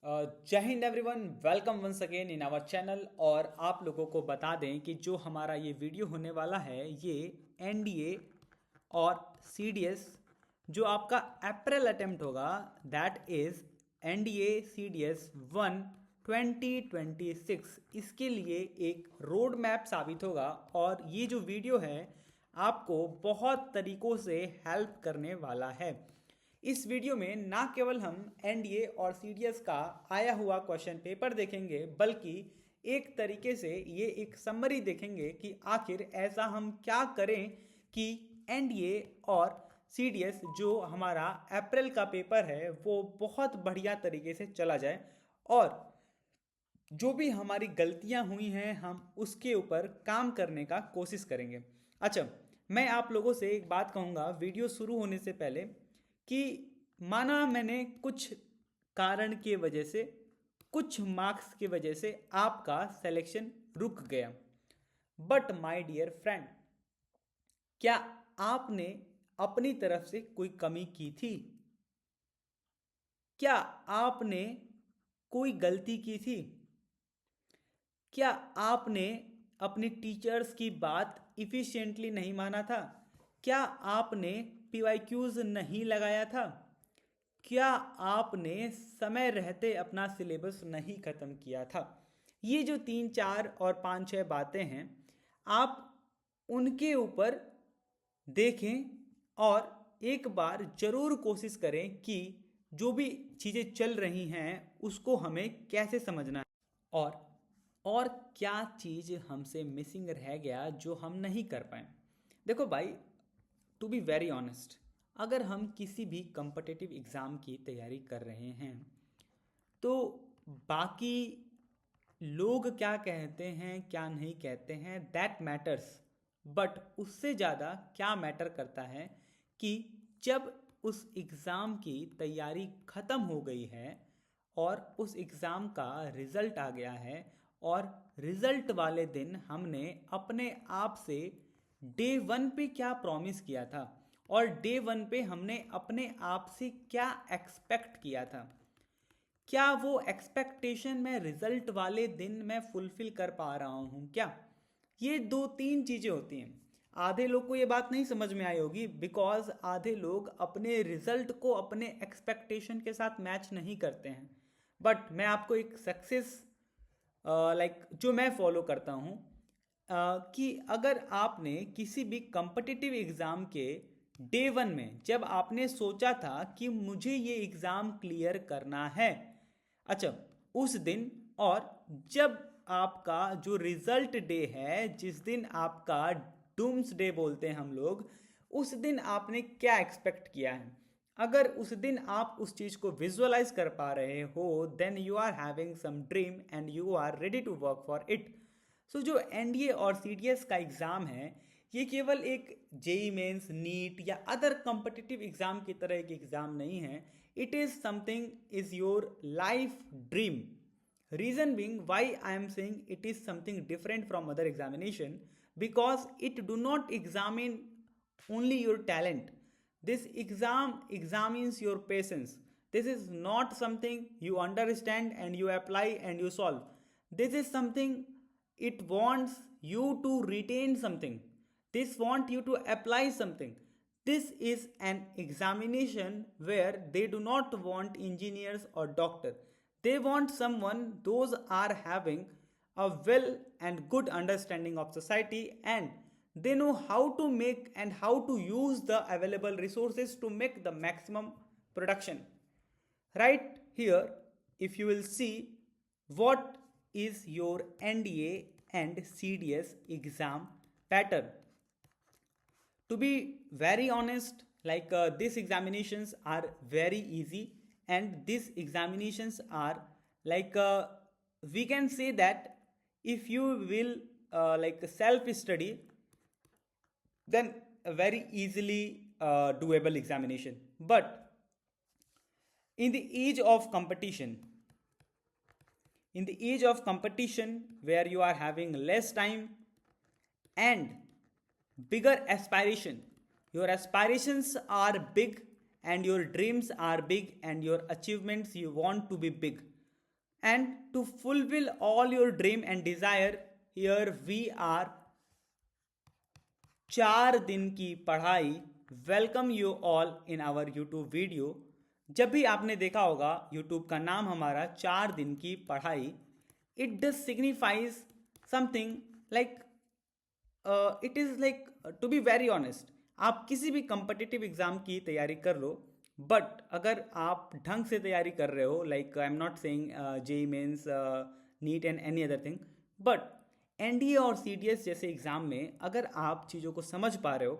जय Hind everyone, welcome once again in our channel. और आप लोगों को बता दें कि जो हमारा ये वीडियो होने वाला है ये एनडीए और सीडीएस जो आपका अप्रैल अटेम्प्ट होगा, दैट इज एनडीए सीडीएस 1 2026, इसके लिए एक रोड मैप साबित होगा। और ये जो वीडियो है आपको बहुत तरीकों से हेल्प करने वाला है। इस वीडियो में ना केवल हम एनडीए और सीडीएस का आया हुआ क्वेश्चन पेपर देखेंगे, बल्कि एक तरीके से ये एक समरी देखेंगे कि आखिर ऐसा हम क्या करें कि एनडीए और सीडीएस जो हमारा अप्रैल का पेपर है वो बहुत बढ़िया तरीके से चला जाए, और जो भी हमारी गलतियां हुई हैं हम उसके ऊपर काम करने का कोशिश करेंगे। अच्छा, मैं आप लोगों से एक बात कहूँगा वीडियो शुरू होने से पहले कि माना मैंने कुछ कारण की वजह से, कुछ मार्क्स की वजह से आपका सिलेक्शन रुक गया, बट माय डियर फ्रेंड, क्या आपने अपनी तरफ से कोई कमी की थी? क्या आपने कोई गलती की थी? क्या आपने अपनी टीचर्स की बात इफिशिएंटली नहीं माना था? क्या आपने पीवाईक्यूज नहीं लगाया था? क्या आपने समय रहते अपना सिलेबस नहीं ख़त्म किया था? ये जो 3 4 और 5 6 बातें हैं, आप उनके ऊपर देखें और एक बार ज़रूर कोशिश करें कि जो भी चीज़ें चल रही हैं उसको हमें कैसे समझना है, और क्या चीज़ हमसे मिसिंग रह गया जो हम नहीं कर पाए। देखो भाई, टू बी वेरी ऑनेस्ट, अगर हम किसी भी कम्पिटिटिव एग्ज़ाम की तैयारी कर रहे हैं तो बाकी लोग क्या कहते हैं क्या नहीं कहते हैं दैट मैटर्स, बट उससे ज़्यादा क्या मैटर करता है कि जब उस एग्ज़ाम की तैयारी ख़त्म हो गई है और उस एग्ज़ाम का रिज़ल्ट आ गया है, और रिज़ल्ट वाले दिन हमने अपने आप से डे 1 पे क्या प्रॉमिस किया था और डे 1 पे हमने अपने आप से क्या एक्सपेक्ट किया था, क्या वो एक्सपेक्टेशन मैं रिजल्ट वाले दिन मैं फुलफिल कर पा रहा हूँ क्या? ये 2 3 चीज़ें होती हैं। आधे लोग को ये बात नहीं समझ में आई होगी, बिकॉज आधे लोग अपने रिजल्ट को अपने एक्सपेक्टेशन के साथ मैच नहीं करते हैं। बट मैं आपको एक सक्सेस जो मैं फॉलो करता हूँ, कि अगर आपने किसी भी कम्पिटिटिव एग्ज़ाम के डे 1 में जब आपने सोचा था कि मुझे ये एग्ज़ाम क्लियर करना है, अच्छा, उस दिन, और जब आपका जो रिजल्ट डे है, जिस दिन आपका डूम्स डे बोलते हैं हम लोग, उस दिन आपने क्या एक्सपेक्ट किया है, अगर उस दिन आप उस चीज़ को विजुअलाइज कर पा रहे हो, then you are having some dream and you are ready to work for it. So जो एनडीए और सीडीएस का एग्ज़ाम है, ये केवल एक जेई मेंस, नीट या अदर कॉम्पिटिटिव एग्ज़ाम की तरह एक एग्ज़ाम नहीं है। It is something is your life dream. Reason being why I am saying it is something different from other examination, because it do not examine only your talent. This exam examines your patience. This is not something you understand and you apply and you solve. This is something, it wants you to retain something. This want you to apply something. This is an examination where they do not want engineers or doctor. They want someone those are having a well and good understanding of society, and they know how to make and how to use the available resources to make the maximum production. Right here, if you will see what is your NDA and CDS exam pattern. To be very honest, these examinations are very easy, and these examinations are we can say that if you will self study, then a very easily doable examination. But in the age of competition, where you are having less time and bigger aspiration, your aspirations are big and your dreams are big and your achievements you want to be big, and to fulfill all your dream and desire, here we are. 4 दिन की पढ़ाई, welcome you all in our YouTube video. जब भी आपने देखा होगा YouTube का नाम हमारा 4 दिन की पढ़ाई, it does signifies something like, it is like, to be very honest, आप किसी भी कंपटिटिव एग्जाम की तैयारी कर लो, बट अगर आप ढंग से तैयारी कर रहे हो, like I am not saying JEE Mains, NEET and any other thing, but NDA और सीडीएस जैसे एग्जाम में अगर आप चीज़ों को समझ पा रहे हो,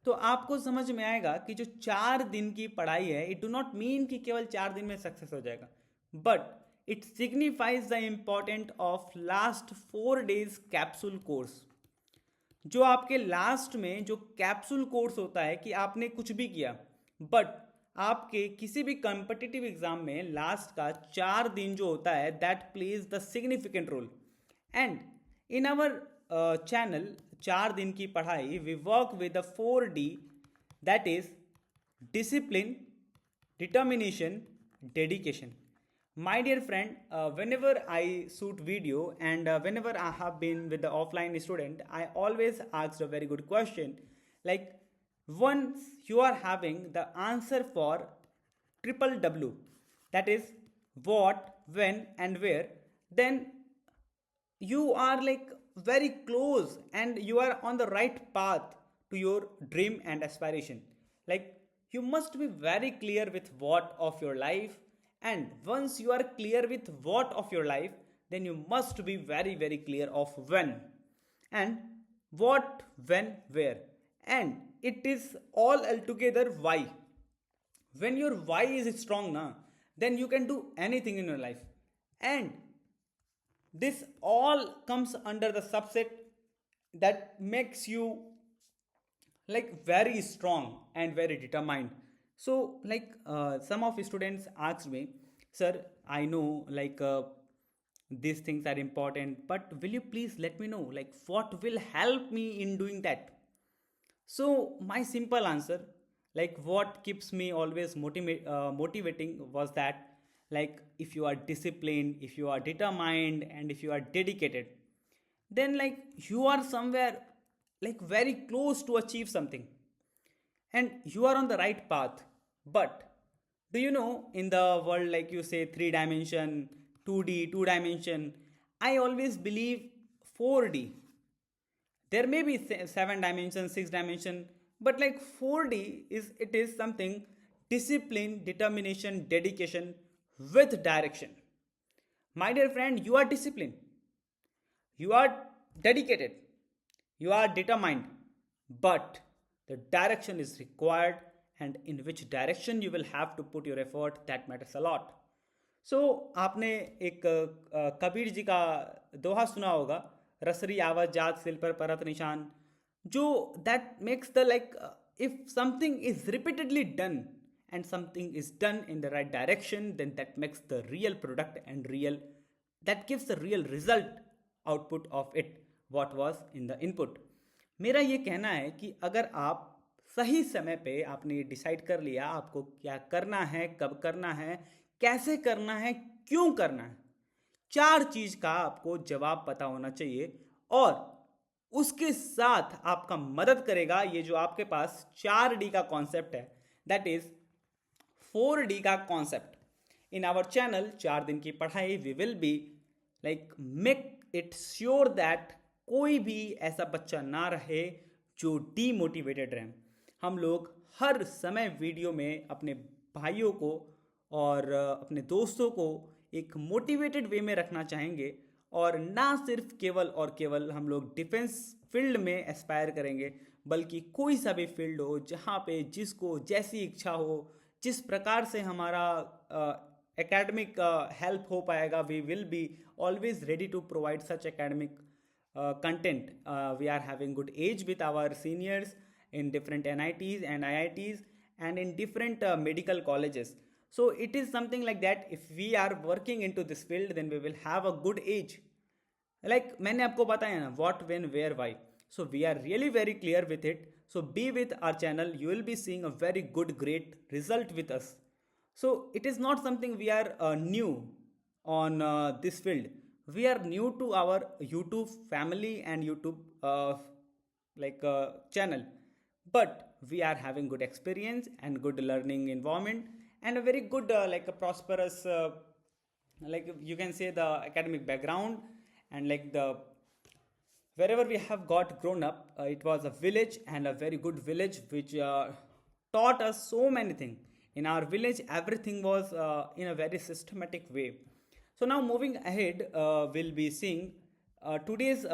तो आपको समझ में आएगा कि जो 4 दिन की पढ़ाई है, इट डू नॉट मीन कि केवल 4 दिन में सक्सेस हो जाएगा, but it signifies the important of last 4 days capsule course. जो आपके लास्ट में जो कैप्सूल कोर्स होता है कि आपने कुछ भी किया, बट आपके किसी भी कॉम्पिटिटिव एग्जाम में लास्ट का 4 दिन जो होता है, that plays the significant role. And in our channel 4 दिन की पढ़ाई, we work with the 4D, that is discipline, determination, dedication. My dear friend, whenever I shoot video and whenever I have been with the offline student, I always ask a very good question, like, once you are having the answer for triple W, that is what, when and where, then you are like very close and you are on the right path to your dream and aspiration. Like, you must be very clear with what of your life, and once you are clear with what of your life, then you must be very very clear of when, and what, when, where, and it is all altogether why. When your why is strong na, then you can do anything in your life, and this all comes under the subset that makes you like very strong and very determined. So like, some of students asked me, sir, I know like, these things are important, but will you please let me know like what will help me in doing that? So my simple answer, like what keeps me always motivating was that, like, if you are disciplined, if you are determined, and if you are dedicated, then like you are somewhere like very close to achieve something, and you are on the right path. But do you know, in the world, like you say 3 dimension, 2D, 2 dimension, I always believe 4D. There may be 7 dimension, 6 dimension, but like 4D is, it is something discipline, determination, dedication with direction. My dear friend, you are disciplined, you are dedicated, you are determined, but the direction is required, and in which direction you will have to put your effort, that matters a lot. So आपने एक कबीर जी का दोहा सुना होगा, रसरी आवत जात सिल पर परत निशान, जो that makes the like, if something is repeatedly done and something is done in the right direction, then that makes the real product and real, that gives the real result output of it what was in the input. मेरा ये कहना है कि अगर आप सही समय पे आपने ये डिसाइड कर लिया आपको क्या करना है, कब करना है, कैसे करना है, क्यों करना है, 4 चीज का आपको जवाब पता होना चाहिए, और उसके साथ आपका मदद करेगा ये जो आपके पास 4D का कॉन्सेप्ट है, दैट इज 4D का कॉन्सेप्ट। इन आवर चैनल 4 दिन की पढ़ाई, we will be like make it sure that कोई भी ऐसा बच्चा ना रहे जो डीमोटिवेटेड रहे। हम लोग हर समय वीडियो में अपने भाइयों को और अपने दोस्तों को एक मोटिवेटेड वे में रखना चाहेंगे, और ना सिर्फ केवल और केवल हम लोग डिफेंस फील्ड में एस्पायर करेंगे, बल्कि कोई सा भी फील्ड हो जहाँ पे जिसको जैसी इच्छा हो, जिस प्रकार से हमारा एकेडमिक हेल्प हो पाएगा, we will be always ready to provide such academic content. We are having good age with our seniors in different NITs and IITs and in different medical colleges. So it is something like that. If we are working into this field, then we will have a good age. Like मैंने आपको बताया ना, what, when, where, why. So we are really very clear with it. So be with our channel. You will be seeing a very good, great result with us. So it is not something we are new. on this field. We are new to our YouTube family and YouTube channel, but we are having good experience and good learning environment and a very good like a prosperous like you can say the academic background, and like the wherever we have got grown up, it was a village and a very good village which taught us so many things. In our village everything was in a very systematic way. So now moving ahead, we'll be seeing today's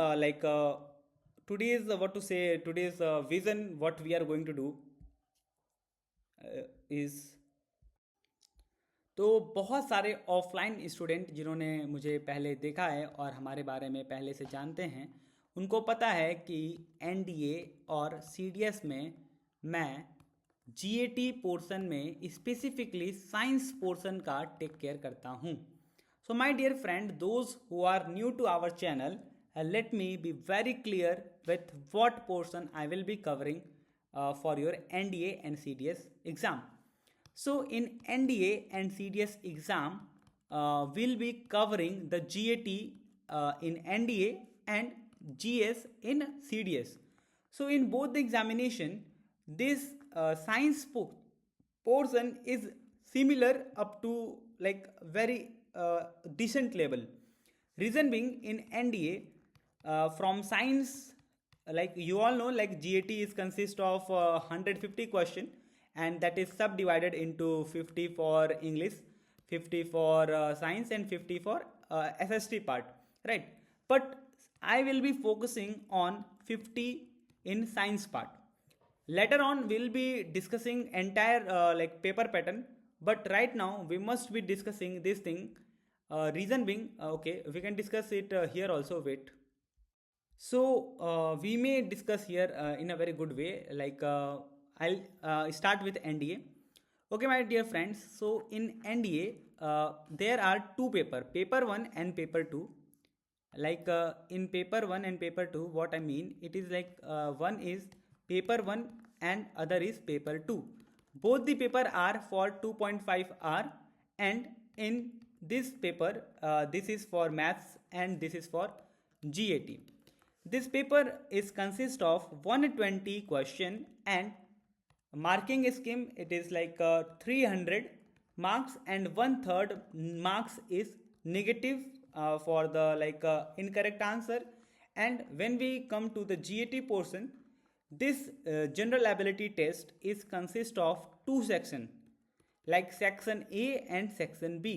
what to say today's vision. What we are going to do is, तो बहुत सारे offline student जिन्होंने मुझे पहले देखा है और हमारे बारे में पहले से जानते हैं, उनको पता है कि एनडीए और सीडीएस में मैं जीएटी पोर्शन में स्पेसिफिकली साइंस पोर्शन का टेक केयर करता हूँ. So my dear friend, those who are new to our channel, let me be very clear with what portion I will be covering for your NDA and CDS exam. So in NDA and CDS exam, we'll be covering the GAT in NDA and GS in CDS. So in both the examination, this science portion is similar up to like very decent level. Reason being, in NDA, from science, like you all know, like GAT is consist of 150 question, and that is subdivided into 50 for English, 50 for science, and 50 for SST part, right? But I will be focusing on 50 in science part. Later on we'll be discussing entire like paper pattern, but right now we must be discussing this thing. Reason being, okay, we can discuss it here also. Wait. So we may discuss here in a very good way. Like I'll start with NDA. Okay, my dear friends. So in NDA, there are two paper 1 and paper 2. Like in paper 1 and paper 2, what I mean, it is like one is paper 1 and other is paper 2. Both the paper are for 2.5 hour, and in this paper, this is for maths and this is for GAT. This paper is consist of 120 question and marking scheme. It is like 300 marks, and 1/3 marks is negative for the like incorrect answer. And when we come to the GAT portion, this general ability test is consist of two sections, like section A and section B.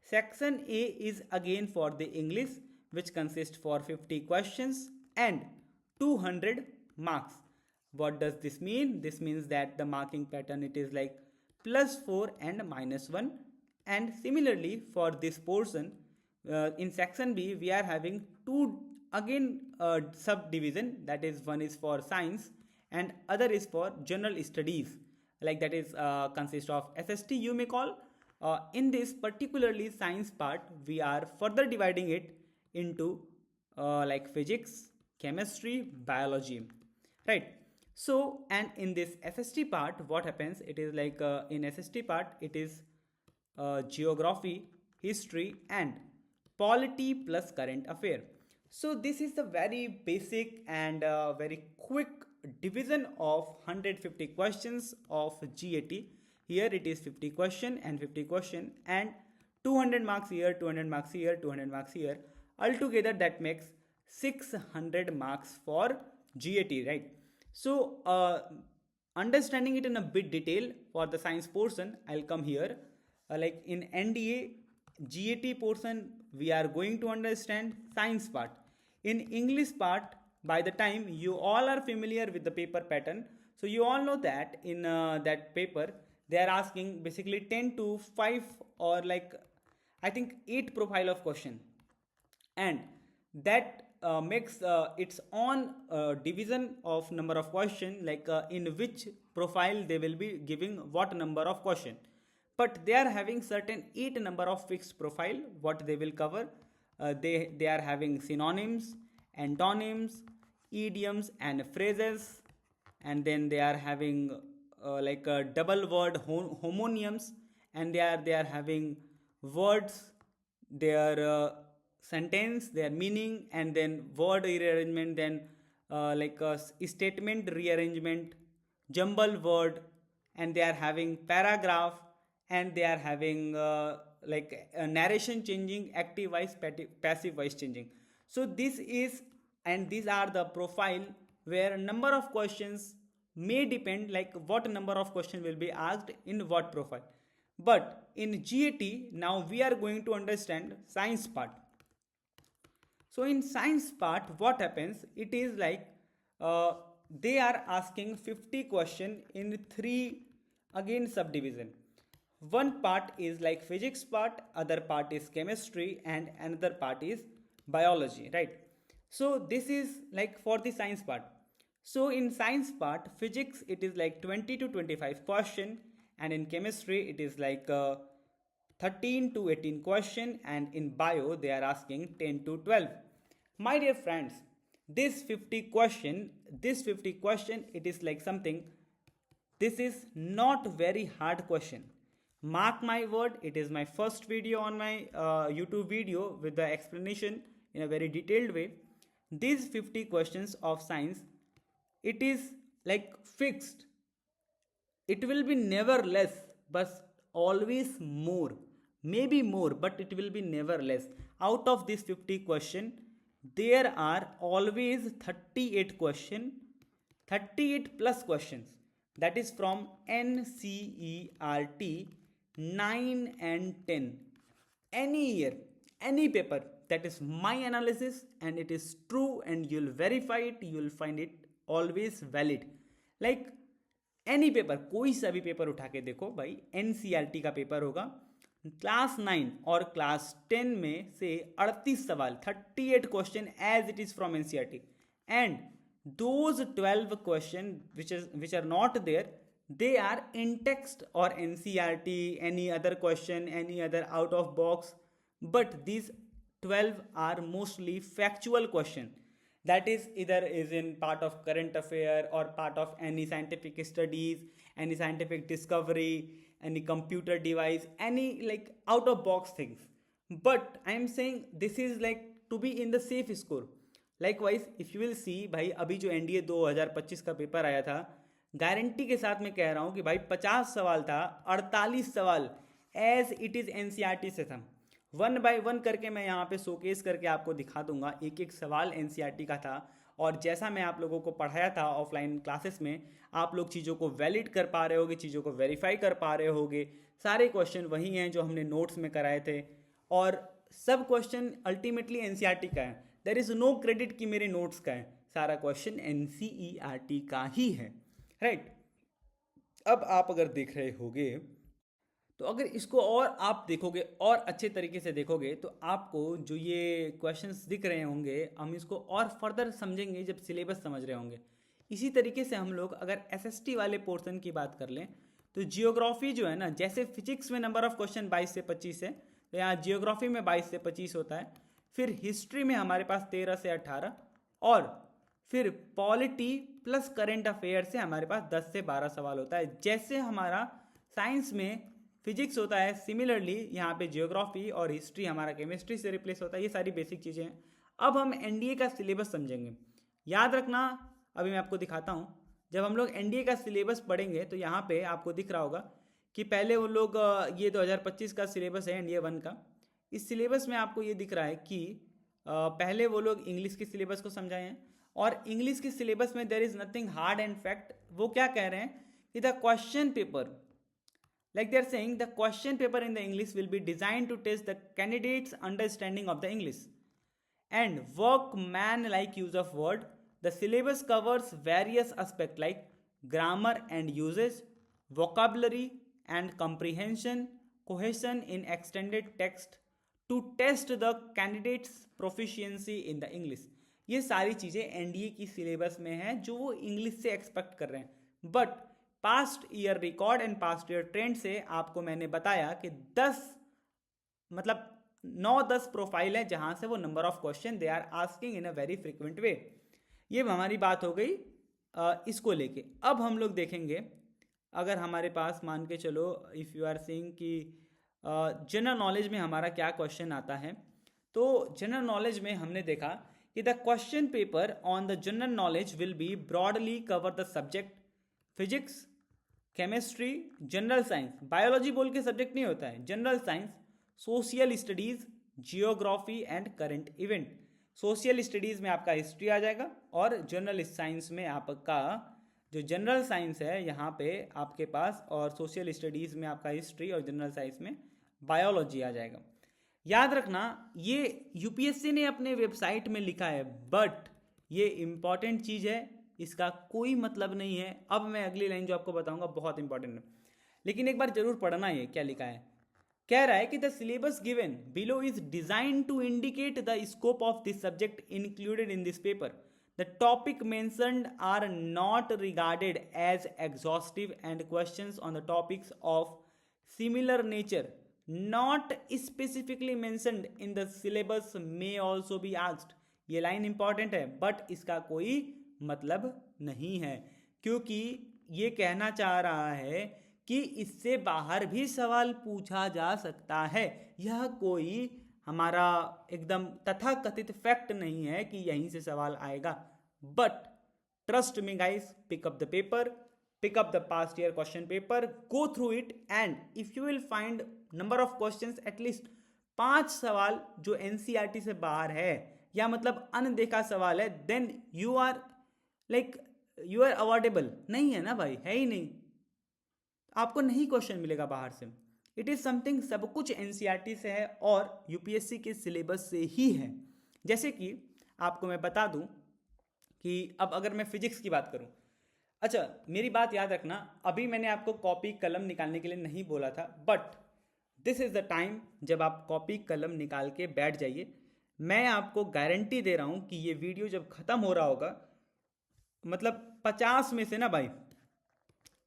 Section A is again for the English, which consists for 50 questions and 200 marks. What does this mean? This means that the marking pattern, it is like +4 and -1. And similarly for this portion, in section B we are having two again subdivision, that is one is for science and other is for general studies, like that is consist of SST you may call. In this particularly science part, we are further dividing it into like physics, chemistry, biology, right? So, and in this SST part, what happens, it is like in SST part it is geography, history and polity plus current affair. So this is the very basic and very quick division of 150 questions of GAT. Here it is 50 question and 50 question, and 200 marks here, 200 marks here, 200 marks here. Altogether that makes 600 marks for GAT, right? So understanding it in a bit detail for the science portion, I'll come here. Like in NDA GAT portion, we are going to understand science part. In English part, by the time you all are familiar with the paper pattern, so you all know that in that paper they are asking basically 10 to 5 or like I think 8 profile of question, and that makes its own division of number of question, like in which profile they will be giving what number of question. But they are having certain 8 number of fixed profile what they will cover. They are having synonyms, antonyms, idioms and phrases, and then they are having like a double word homonyms, and they are having words their sentence, their meaning, and then word rearrangement, then statement rearrangement, jumble word, and they are having paragraph, and they are having narration changing, active voice, passive voice changing. So this is, and these are the profile where number of questions may depend, like what number of question will be asked in what profile. But in GAT, now we are going to understand science part. So in science part, what happens? It is like uh, they are asking 50 question in three again subdivision. One part is like physics part, other part is chemistry, and another part is biology, right? So this is like for the science part. So in science part, physics it is like 20 to 25 question, and in chemistry it is like 13 to 18 question, and in bio they are asking 10 to 12. My dear friends, this 50 question, it is like something, this is not very hard question. Mark my word, it is my first video on my YouTube video with the explanation in a very detailed way. These 50 questions of science, it is like fixed. It will be never less, but always more. Maybe more, but it will be never less. Out of this 50 question, there are always 38 question, 38 plus questions. That is from NCERT 9 and 10. Any year, any paper, that is my analysis, and it is true, and you'll verify it, you'll find it always valid. Like any paper, कोई सा भी paper उठा के देखो भाई, NCERT का paper होगा, class 9 और क्लास 10 में से 38 सवाल, 38 question as it is from NCERT, and those 12 question which are not there, they are in text or NCERT, any other question, any other out of box, but these 12 are mostly factual question. That is either is in part of current affair or part of any scientific studies, any scientific discovery, any computer device, any like out of box things. But I am saying this is like to be in the safe score. Likewise, if you will see भाई, अभी जो NDA 2025 का paper आया था, guarantee के साथ मैं कह रहा हूँ कि भाई 50 सवाल था, 48 सवाल एज इट इज एनसीईआरटी से था. वन बाय वन करके मैं यहाँ पे शोकेस करके आपको दिखा दूंगा, एक एक सवाल एनसीईआरटी का था. और जैसा मैं आप लोगों को पढ़ाया था ऑफलाइन क्लासेस में, आप लोग चीज़ों को वैलिड कर पा रहे होगे, चीज़ों को वेरीफाई कर पा रहे होगे. सारे क्वेश्चन वही हैं जो हमने नोट्स में कराए थे, और सब क्वेश्चन अल्टीमेटली एनसीईआरटी का है. देयर इज़ नो क्रेडिट कि मेरे नोट्स का है, सारा क्वेश्चन एनसीईआरटी का ही है, राइट. अब आप अगर देख रहे होगे, तो अगर इसको और आप देखोगे और अच्छे तरीके से देखोगे, तो आपको जो ये क्वेश्चंस दिख रहे होंगे, हम इसको और फर्दर समझेंगे जब सिलेबस समझ रहे होंगे. इसी तरीके से हम लोग अगर एसएसटी वाले पोर्शन की बात कर लें, तो जियोग्राफी जो है ना, जैसे फिजिक्स में नंबर ऑफ क्वेश्चन 22 से 25 है, तो यहाँ जियोग्राफी में 22 से 25 होता है. फिर हिस्ट्री में हमारे पास 13 से 18, और फिर पॉलिटी प्लस करेंट अफेयर से हमारे पास 10 से 12 सवाल होता है. जैसे हमारा साइंस में फिजिक्स होता है, सिमिलरली यहाँ पे जियोग्राफी और हिस्ट्री हमारा केमिस्ट्री से रिप्लेस होता है. ये सारी बेसिक चीज़ें हैं. अब हम एनडीए का सिलेबस समझेंगे. याद रखना, अभी मैं आपको दिखाता हूँ. जब हम लोग एनडीए का सिलेबस पढ़ेंगे, तो यहाँ पे आपको दिख रहा होगा कि पहले वो लोग ये 2025 का सिलेबस है एनडीए 1 का. इस सिलेबस में आपको ये दिख रहा है कि पहले वो लोग इंग्लिश के सिलेबस को समझाए हैं, और इंग्लिश के सिलेबस में there is nothing hard and fact. वो क्या कह रहे हैं कि the question paper, like they are saying, the question paper in the English will be designed to test the candidate's understanding of the English and workman-like use of word. The syllabus covers various aspects like grammar and usage, vocabulary and comprehension, cohesion in extended text, to test the candidate's proficiency in the English. ये सारी चीज़ें NDA की syllabus में हैं जो वो English से expect कर रहे हैं. But past year record and past year trend से आपको मैंने बताया कि 10 मतलब 9-10 प्रोफाइल है जहां से वो number of question they are asking in a very frequent way. ये हमारी बात हो गई इसको लेके. अब हम लोग देखेंगे, अगर हमारे पास मान के चलो, इफ़ यू आर सेइंग कि जनरल नॉलेज में हमारा क्या क्वेश्चन आता है। तो जनरल नॉलेज में हमने देखा कि the question paper on the general knowledge will be broadly cover the subject physics, chemistry, general science, biology बोल के सब्जेक्ट नहीं होता है, general science, social studies, geography and current event. Social studies में आपका हिस्ट्री आ जाएगा और जनरल साइंस में आपका जो जनरल साइंस है यहाँ पे आपके पास, और सोशल स्टडीज में आपका हिस्ट्री और जनरल साइंस में बायोलॉजी आ जाएगा। याद रखना ये यूपीएससी ने अपने वेबसाइट में लिखा है, बट ये इंपॉर्टेंट चीज़ है, इसका कोई मतलब नहीं है। अब मैं अगली लाइन जो आपको बताऊंगा बहुत इंपॉर्टेंट है, लेकिन एक बार जरूर पढ़ना ये क्या लिखा है। कह रहा है कि the syllabus given below is design to indicate the scope of this subject included in this paper. The topic mentioned are not regarded as exhaustive and questions on the topics of similar nature not specifically mentioned in the syllabus may also be asked. ये line important है, but इसका कोई मतलब नहीं है, क्योंकि ये कहना चाह रहा है कि इससे बाहर भी सवाल पूछा जा सकता है। यह कोई हमारा एकदम तथाकथित फैक्ट नहीं है कि यहीं से सवाल आएगा। But trust me guys, pick up the paper, pick up the past year question paper, go through it, and if you will find number of questions at least 5 सवाल जो NCERT से बाहर है या मतलब अनदेखा सवाल है, then you are like you are avoidable। नहीं है ना भाई, है ही नहीं, आपको नहीं क्वेश्चन मिलेगा बाहर से। इट इज समथिंग सब कुछ NCERT से है और UPSC के सिलेबस से ही है। जैसे कि आपको मैं बता दूं कि अब अगर मैं फिजिक्स की बात करूं, अच्छा मेरी बात याद रखना, अभी मैंने आपको कॉपी कलम निकालने के लिए नहीं बोला था, but this is the time जब आप कॉपी कलम निकाल के बैठ जाइए। मैं आपको गारंटी दे रहा हूँ कि ये वीडियो जब ख़त्म हो रहा होगा, मतलब 50 में से ना भाई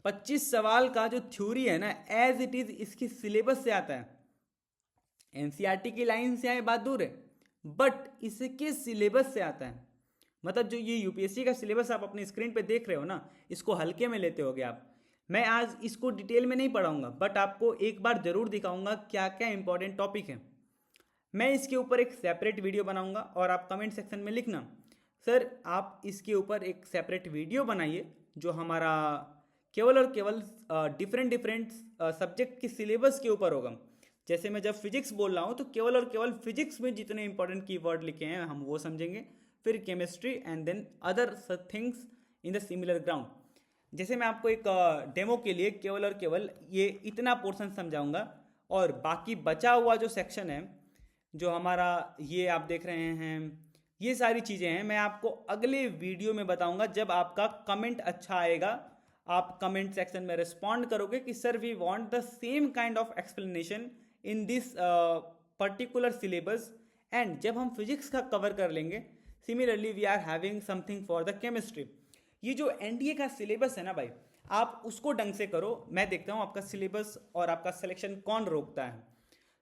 25 सवाल का जो थ्योरी है ना, एज इट इज़ इसकी सिलेबस से आता है। NCERT की लाइन से आए बात दूर है, बट इसके सिलेबस से आता है। मतलब जो ये UPSC का सिलेबस आप अपनी स्क्रीन पे देख रहे हो ना, इसको हल्के में लेते होगे आप। मैं आज इसको डिटेल में नहीं पढ़ाऊंगा, बट आपको एक बार जरूर दिखाऊंगा क्या क्या इंपॉर्टेंट टॉपिक है। मैं इसके ऊपर एक सेपरेट वीडियो बनाऊंगा और आप कमेंट सेक्शन में लिखना सर आप इसके ऊपर एक सेपरेट वीडियो बनाइए जो हमारा केवल और केवल डिफरेंट सब्जेक्ट की सिलेबस के ऊपर होगा। जैसे मैं जब फिजिक्स बोल रहा हूँ तो केवल और केवल फिजिक्स में जितने इंपॉर्टेंट कीवर्ड लिखे हैं हम वो समझेंगे, फिर chemistry and then other things in the similar ground. जैसे मैं आपको एक डेमो के लिए केवल और केवल ये इतना पोर्शन समझाऊंगा, और बाकी बचा हुआ जो सेक्शन है जो हमारा ये आप देख रहे हैं, ये सारी चीज़ें हैं, मैं आपको अगले वीडियो में बताऊंगा जब आपका कमेंट अच्छा आएगा। आप कमेंट सेक्शन में रिस्पॉन्ड करोगे कि sir we want the same kind of explanation in this particular syllabus, and जब हम फिजिक्स का कवर कर लेंगे similarly we are having something for the chemistry. ये जो NDA का सिलेबस है ना भाई, आप उसको ढंग से करो, मैं देखता हूँ आपका सिलेबस और आपका सिलेक्शन कौन रोकता है।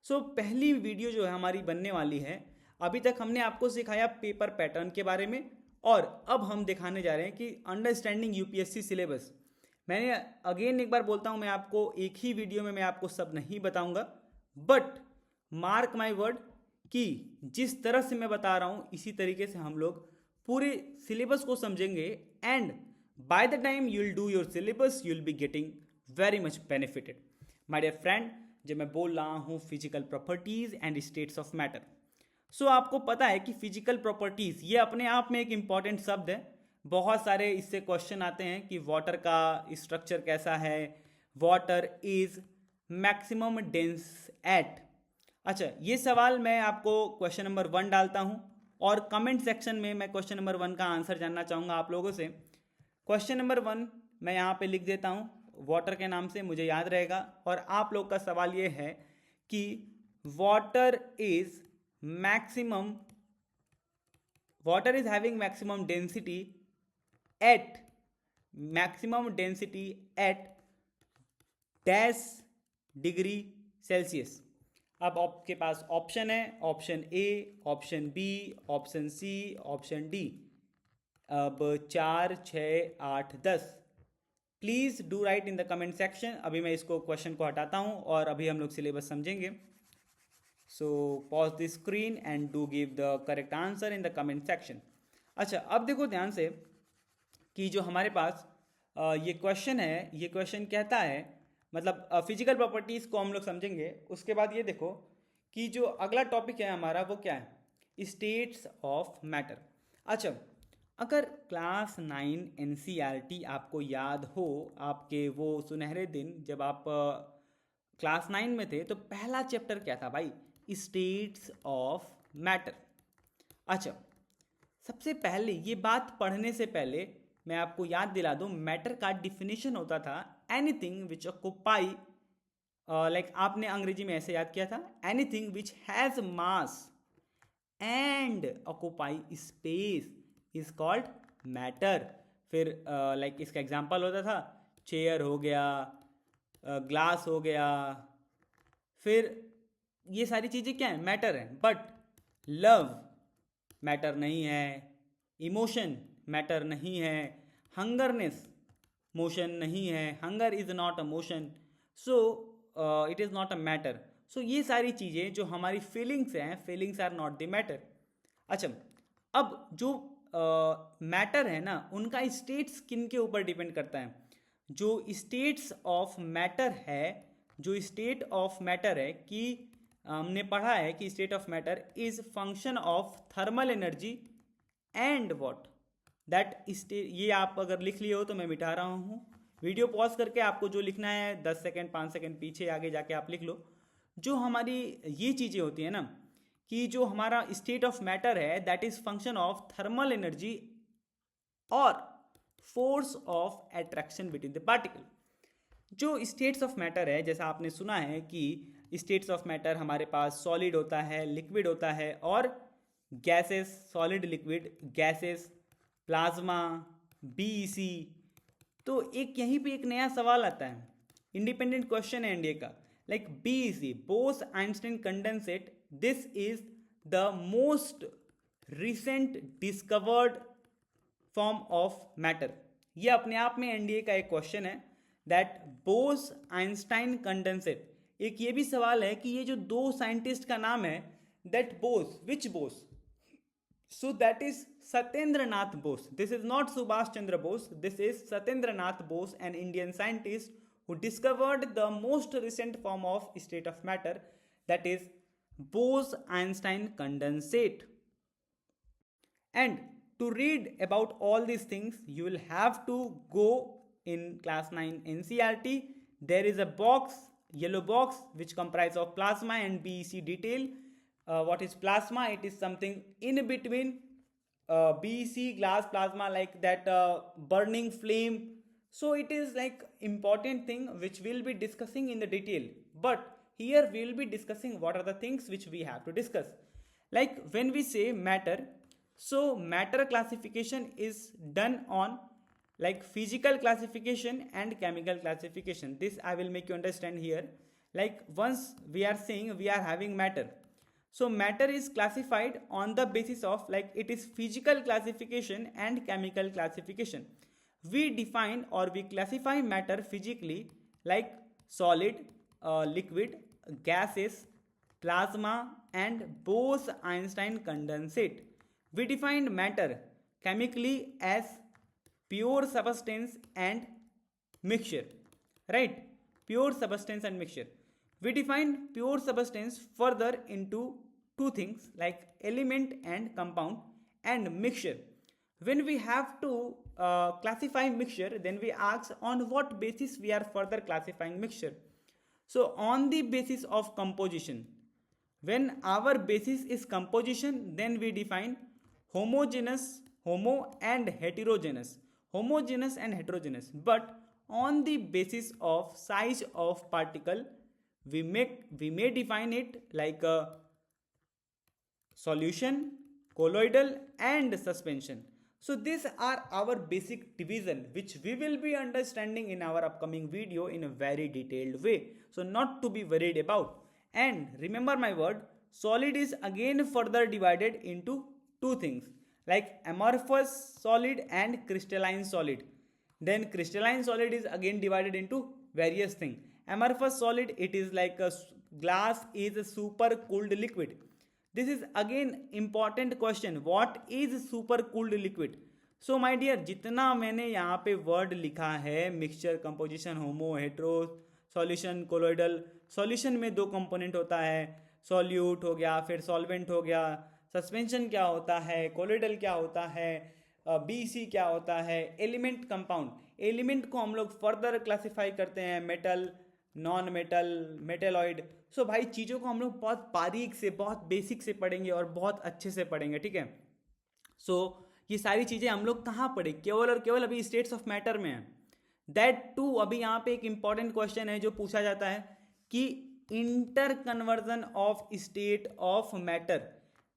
सो पहली वीडियो जो है हमारी बनने वाली है, अभी तक हमने आपको सिखाया पेपर पैटर्न के बारे में, और अब हम दिखाने जा रहे हैं कि अंडरस्टैंडिंग UPSC सिलेबस। मैंने अगेन एक बार बोलता हूँ, मैं आपको एक ही वीडियो में मैं आपको सब नहीं बताऊँगा, बट मार्क माई वर्ड कि जिस तरह से मैं बता रहा हूँ इसी तरीके से हम लोग पूरे सिलेबस को समझेंगे, and by the time you will do your syllabus you will be getting very much benefited. My dear friend, जब मैं बोल रहा हूँ physical properties and states of matter, so आपको पता है कि फिजिकल प्रॉपर्टीज ये अपने आप में एक इंपॉर्टेंट शब्द है। बहुत सारे इससे क्वेश्चन आते हैं कि वाटर का स्ट्रक्चर कैसा है, water is maximum dense at. अच्छा ये सवाल मैं आपको क्वेश्चन नंबर 1 डालता हूं, और कमेंट सेक्शन में मैं क्वेश्चन नंबर 1 का आंसर जानना चाहूँगा आप लोगों से। क्वेश्चन नंबर 1 मैं यहाँ पे लिख देता हूँ, वाटर के नाम से मुझे याद रहेगा, और आप लोग का सवाल ये है कि water is having maximum density at dash degree Celsius. अब आपके पास ऑप्शन है, option A, option B, option C, option D. अब 4, 6, 8, 10 please do write in the comment section. अभी मैं इसको क्वेश्चन को हटाता हूँ और अभी हम लोग सिलेबस समझेंगे। So pause the screen and do give the correct answer in the comment section. अच्छा, अब देखो ध्यान से कि जो हमारे पास ये क्वेश्चन है, ये क्वेश्चन कहता है, मतलब फिजिकल प्रॉपर्टीज़ को हम लोग समझेंगे। उसके बाद ये देखो कि जो अगला टॉपिक है हमारा वो क्या है, स्टेट्स ऑफ मैटर। अच्छा, अगर क्लास 9 एनसीईआरटी आपको याद हो, आपके वो सुनहरे दिन जब आप क्लास 9 में थे, तो पहला चैप्टर क्या था भाई, स्टेट्स ऑफ मैटर। अच्छा, सबसे पहले ये बात पढ़ने से पहले मैं आपको याद दिला दूं, मैटर का डिफिनेशन होता था एनीथिंग विच ऑक्यूपाई, लाइक आपने अंग्रेजी में ऐसे याद किया था, anything which has mass and occupy space is called matter. फिर लाइक इसका एग्जांपल होता था, चेयर हो गया, ग्लास हो गया, फिर ये सारी चीज़ें क्या है, मैटर है। बट लव मैटर नहीं है, इमोशन मैटर नहीं है, हंगरनेस मोशन नहीं है, hunger is not a motion, so it is not a matter. So ये सारी चीज़ें जो हमारी फीलिंग्स हैं, feelings are not the matter. अच्छा, अब जो मैटर है ना, उनका स्टेट्स किन के ऊपर डिपेंड करता है। जो स्टेट्स ऑफ मैटर है, जो स्टेट ऑफ मैटर है कि हमने पढ़ा है कि state of matter is function of thermal energy and what that state. ये आप अगर लिख लिए हो तो मैं मिटा रहा हूँ, वीडियो पॉज करके आपको जो लिखना है 10 सेकेंड 5 सेकेंड पीछे आगे जाके आप लिख लो। जो हमारी ये चीज़ें होती हैं ना, कि जो हमारा स्टेट ऑफ मैटर है that is function of thermal energy और force of attraction between the particle. जो स्टेट्स ऑफ मैटर है, जैसा आपने सुना है कि स्टेट्स ऑफ मैटर हमारे पास सॉलिड होता है, लिक्विड होता है और gases, solid, liquid, gases, plasma, BEC. तो एक यहीं पे एक नया सवाल आता है, इंडिपेंडेंट क्वेश्चन है इंडिया का, like BEC, Bose Einstein condensate, this is the most recent discovered form of matter. ये अपने आप में एनडीए का एक क्वेश्चन है, दैट बोस आइंस्टाइन कंडेंसेट। एक ये भी सवाल है कि ये जो दो साइंटिस्ट का नाम है, that Bose, which Bose, so that is Satyendra Nath Bose. This is not Subhash Chandra Bose, this is Satyendra Nath Bose, an Indian scientist who discovered the most recent form of state of matter, that is Bose-Einstein condensate. And to read about all these things, you will have to go in class 9 NCERT. There is a box, yellow box, which comprise of plasma and BEC detail. What is plasma? It is something in between BEC, glass, plasma, like that burning flame. So it is like important thing which we'll be discussing in the detail, but here we will be discussing what are the things which we have to discuss. Like when we say matter, so matter classification is done on like physical classification and chemical classification. This I will make you understand here. Like once we are saying we are having matter, so matter is classified on the basis of like it is physical classification and chemical classification. We define or we classify matter physically like solid, liquid, gases, plasma and Bose-Einstein condensate. We define matter chemically as pure substance and mixture, right? Pure substance and mixture. We define pure substance further into two things like element and compound, and mixture. When we have to classify mixture, then we ask on what basis we are further classifying mixture. So on the basis of composition. When our basis is composition, then we define homogeneous, homo and heterogeneous, homogeneous and heterogeneous. But on the basis of size of particle, we may define it like a solution, colloidal and suspension. So these are our basic division which we will be understanding in our upcoming video in a very detailed way. So not to be worried about. And remember my word, solid is again further divided into two things like amorphous solid and crystalline solid. Then crystalline solid is again divided into various things. Amorphous solid, it is like a glass is a super cooled liquid. This is again important question, what is super cooled liquid? So my dear, जितना मैंने यहाँ पे word लिखा है, mixture, composition, homo, hetero, solution, colloidal, solution में दो component होता है, सॉल्यूट हो गया, फिर सॉल्वेंट हो गया, सस्पेंशन क्या होता है, कोलोइडल क्या होता है, बीसी क्या होता है, एलिमेंट, कंपाउंड। एलिमेंट को हम लोग फर्दर क्लासिफाई करते हैं, मेटल, नॉन मेटल, मेटेलॉइड। सो भाई चीज़ों को हम लोग बहुत बारीक से, बहुत बेसिक से पढ़ेंगे और बहुत अच्छे से पढ़ेंगे, ठीक है। सो ये सारी चीज़ें हम लोग कहाँ पढ़े, केवल और केवल अभी स्टेट्स ऑफ मैटर में है। दैट टू अभी यहाँ पे एक इंपॉर्टेंट क्वेश्चन है जो पूछा जाता है कि inter conversion of state of matter,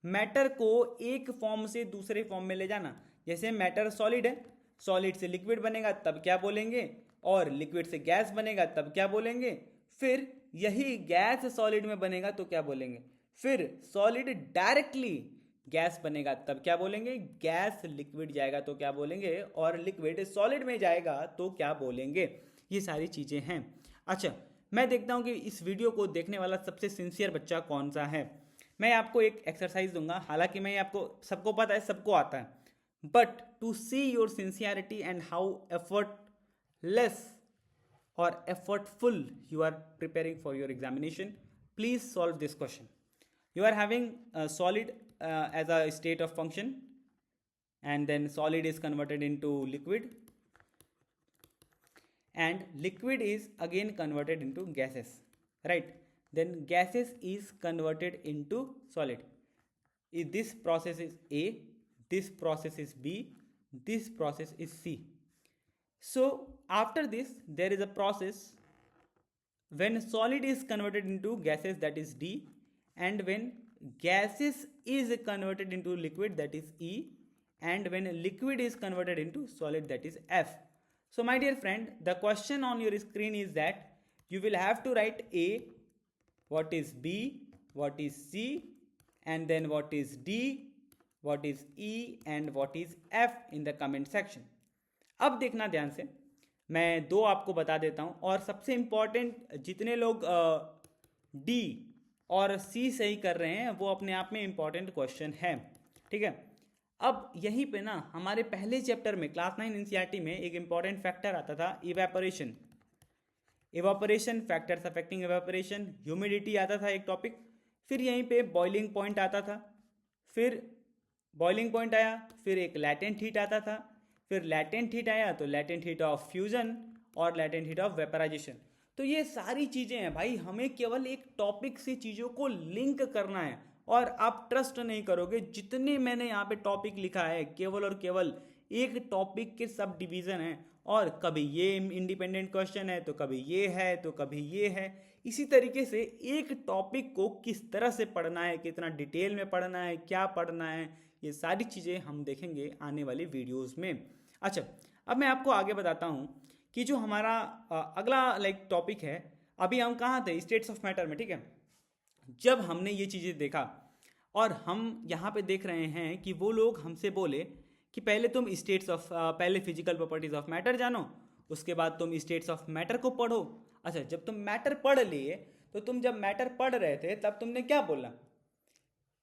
matter को एक फॉर्म से दूसरे फॉर्म में ले जाना। जैसे मैटर सॉलिड है, सॉलिड से लिक्विड बनेगा तब क्या बोलेंगे, और लिक्विड से गैस बनेगा तब क्या बोलेंगे, फिर यही गैस सॉलिड में बनेगा तो क्या बोलेंगे, फिर सॉलिड डायरेक्टली गैस बनेगा तब क्या बोलेंगे, गैस लिक्विड जाएगा तो क्या बोलेंगे, और लिक्विड सॉलिड में जाएगा तो क्या बोलेंगे। ये सारी चीज़ें हैं। अच्छा, मैं देखता हूँ कि इस वीडियो को देखने वाला सबसे सिंसियर बच्चा कौन सा है। मैं आपको एक एक्सरसाइज दूंगा, हालांकि मैं आपको, सबको पता है, सबको आता है, but to see your sincerity and how effortless और effortful you are preparing for your examination, please solve this question. You are having a solid as a state of function, and then solid is converted into liquid, and liquid is again converted into gases, right? Then gases is converted into solid. This process is A, this process is B, this process is C. So after this there is a process when solid is converted into gases, that is D, and when gases is converted into liquid, that is E, and when liquid is converted into solid, that is F. So my dear friend, the question on your screen is that you will have to write A, what is B, what is C, and then what is D, what is E, and what is F in the comment section. अब देखना ध्यान से, मैं दो आपको बता देता हूँ, और सबसे इम्पॉर्टेंट, जितने लोग डी और सी सही कर रहे हैं वो अपने आप में इम्पॉर्टेंट क्वेश्चन है, ठीक है। अब यहीं पे ना हमारे पहले चैप्टर में क्लास 9 एनसीईआरटी में एक इम्पॉर्टेंट फैक्टर आता था, evaporation, evaporation, factors affecting evaporation, humidity आता था एक टॉपिक, फिर यहीं पे बॉइलिंग पॉइंट आता था, फिर बॉइलिंग पॉइंट आया, फिर एक लैटेंट हीट आता था, फिर लैटेंट हीट आया तो लैटेंट हीट ऑफ फ्यूजन और लैटेंट हीट ऑफ वेपराइजेशन। तो ये सारी चीज़ें हैं भाई, हमें केवल एक टॉपिक से चीज़ों को लिंक करना है, और आप ट्रस्ट नहीं करोगे, जितने मैंने यहाँ पे टॉपिक लिखा है केवल और केवल एक टॉपिक के सब डिवीज़न हैं, और कभी ये इंडिपेंडेंट क्वेश्चन है तो कभी ये है तो कभी ये है। इसी तरीके से एक टॉपिक को किस तरह से पढ़ना है, कितना डिटेल में पढ़ना है, क्या पढ़ना है, ये सारी चीज़ें हम देखेंगे आने वाली वीडियोस में। अच्छा, अब मैं आपको आगे बताता हूँ कि जो हमारा अगला टॉपिक है, अभी हम कहाँ थे, स्टेट्स ऑफ मैटर में, ठीक है। जब हमने ये चीज़ें देखा और हम यहाँ पे देख रहे हैं कि वो लोग हमसे बोले कि पहले तुम स्टेट्स ऑफ, पहले फिजिकल प्रॉपर्टीज ऑफ मैटर जानो, उसके बाद तुम स्टेट्स ऑफ मैटर को पढ़ो। अच्छा, जब तुम मैटर पढ़ लिए तो तुम जब मैटर पढ़ रहे थे तब तुमने क्या बोला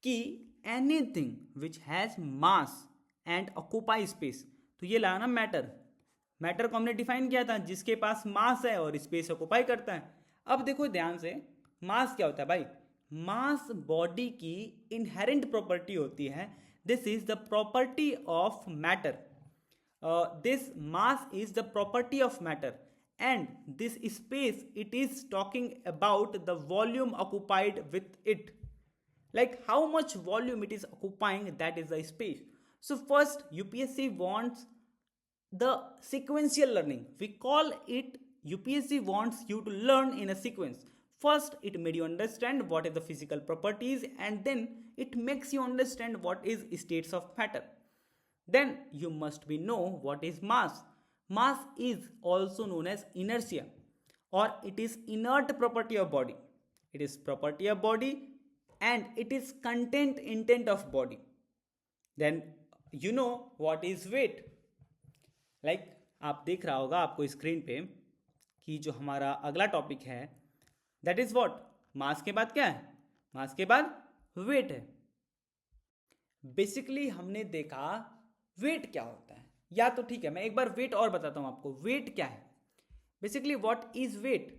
कि anything which has mass and occupy space, तो ये लाना मैटर। मैटर को हमने डिफाइन किया था, जिसके पास मास है और स्पेस ऑक्यूपाई करता है। अब देखो ध्यान से, मास क्या होता है भाई, मास बॉडी की इनहेरेंट प्रॉपर्टी होती है, this is the property of matter, this mass is the property of matter, and this space it is talking about the volume occupied with it, like how much volume it is occupying, that is the space. So first UPSC wants the sequential learning, we call it, UPSC wants you to learn in a sequence. First it made you understand what is the physical properties, and then it makes you understand what is states of matter. Then you must be know what is mass. Mass is also known as inertia, or it is inert property of body, it is property of body, and it is content intent of body. Then you know what is weight, like आप देख रहा होगा आपको screen पे कि जो हमारा अगला टॉपिक है दैट इज व्हाट, मास के बाद क्या है, मास के बाद वेट है। बेसिकली हमने देखा वेट क्या होता है, या तो ठीक है मैं एक बार वेट और बताता हूं आपको। वेट क्या है, बेसिकली व्हाट इज वेट,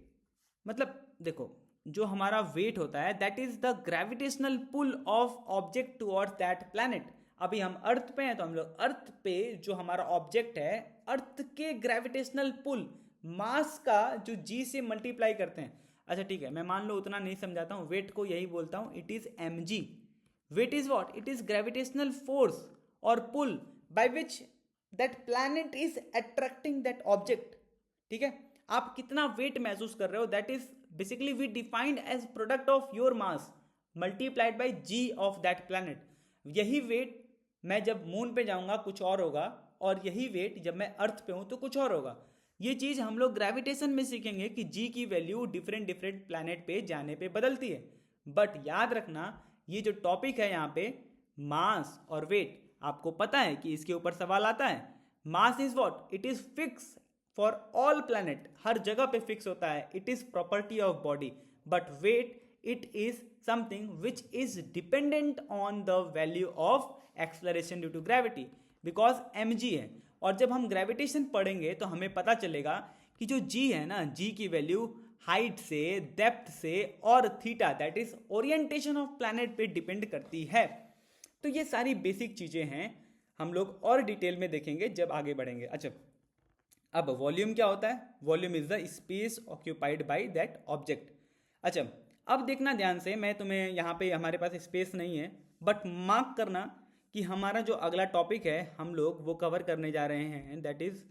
मतलब देखो जो हमारा वेट होता है that is the gravitational pull of object towards that planet. अभी हम अर्थ पे हैं तो हम लोग अर्थ पे जो हमारा ऑब्जेक्ट है अर्थ के ग्रेविटेशनल पुल मास का जो जी से मल्टीप्लाई करते हैं। अच्छा ठीक है मैं मान लो उतना नहीं समझाता हूँ, वेट को यही बोलता हूँ, it is M G. Weight is what, it is gravitational force और pull by which that planet is attracting that object. ठीक है, आप कितना वेट महसूस कर रहे हो that is basically we defined as product of your mass multiplied by G of that planet. यही वेट मैं जब मून पे जाऊंगा कुछ और होगा, और यही वेट जब मैं अर्थ पे हूं तो कुछ और होगा। ये चीज हम लोग ग्रेविटेशन में सीखेंगे कि जी की वैल्यू डिफरेंट डिफरेंट प्लैनेट पे जाने पे बदलती है। बट याद रखना ये जो टॉपिक है यहाँ पे मास और वेट, आपको पता है कि इसके ऊपर सवाल आता है। Mass is what, it is fix for all planet, हर जगह पे फिक्स होता है, it is property of body. But weight it is something which is dependent on the value of acceleration due to gravity, because M G है। और जब हम gravitation पढ़ेंगे तो हमें पता चलेगा कि जो जी है ना, जी की वैल्यू हाइट से, डेप्थ से और theta that is orientation of planet पे डिपेंड करती है। तो ये सारी बेसिक चीजें हैं, हम लोग और डिटेल में देखेंगे जब आगे बढ़ेंगे। अच्छा अब वॉल्यूम क्या होता है, volume is the space occupied by that object. अच्छा अब देखना ध्यान से, मैं तुम्हें यहाँ पे हमारे पास स्पेस नहीं है बट मार्क करना कि हमारा जो अगला टॉपिक है हम लोग वो कवर करने जा रहे हैं that is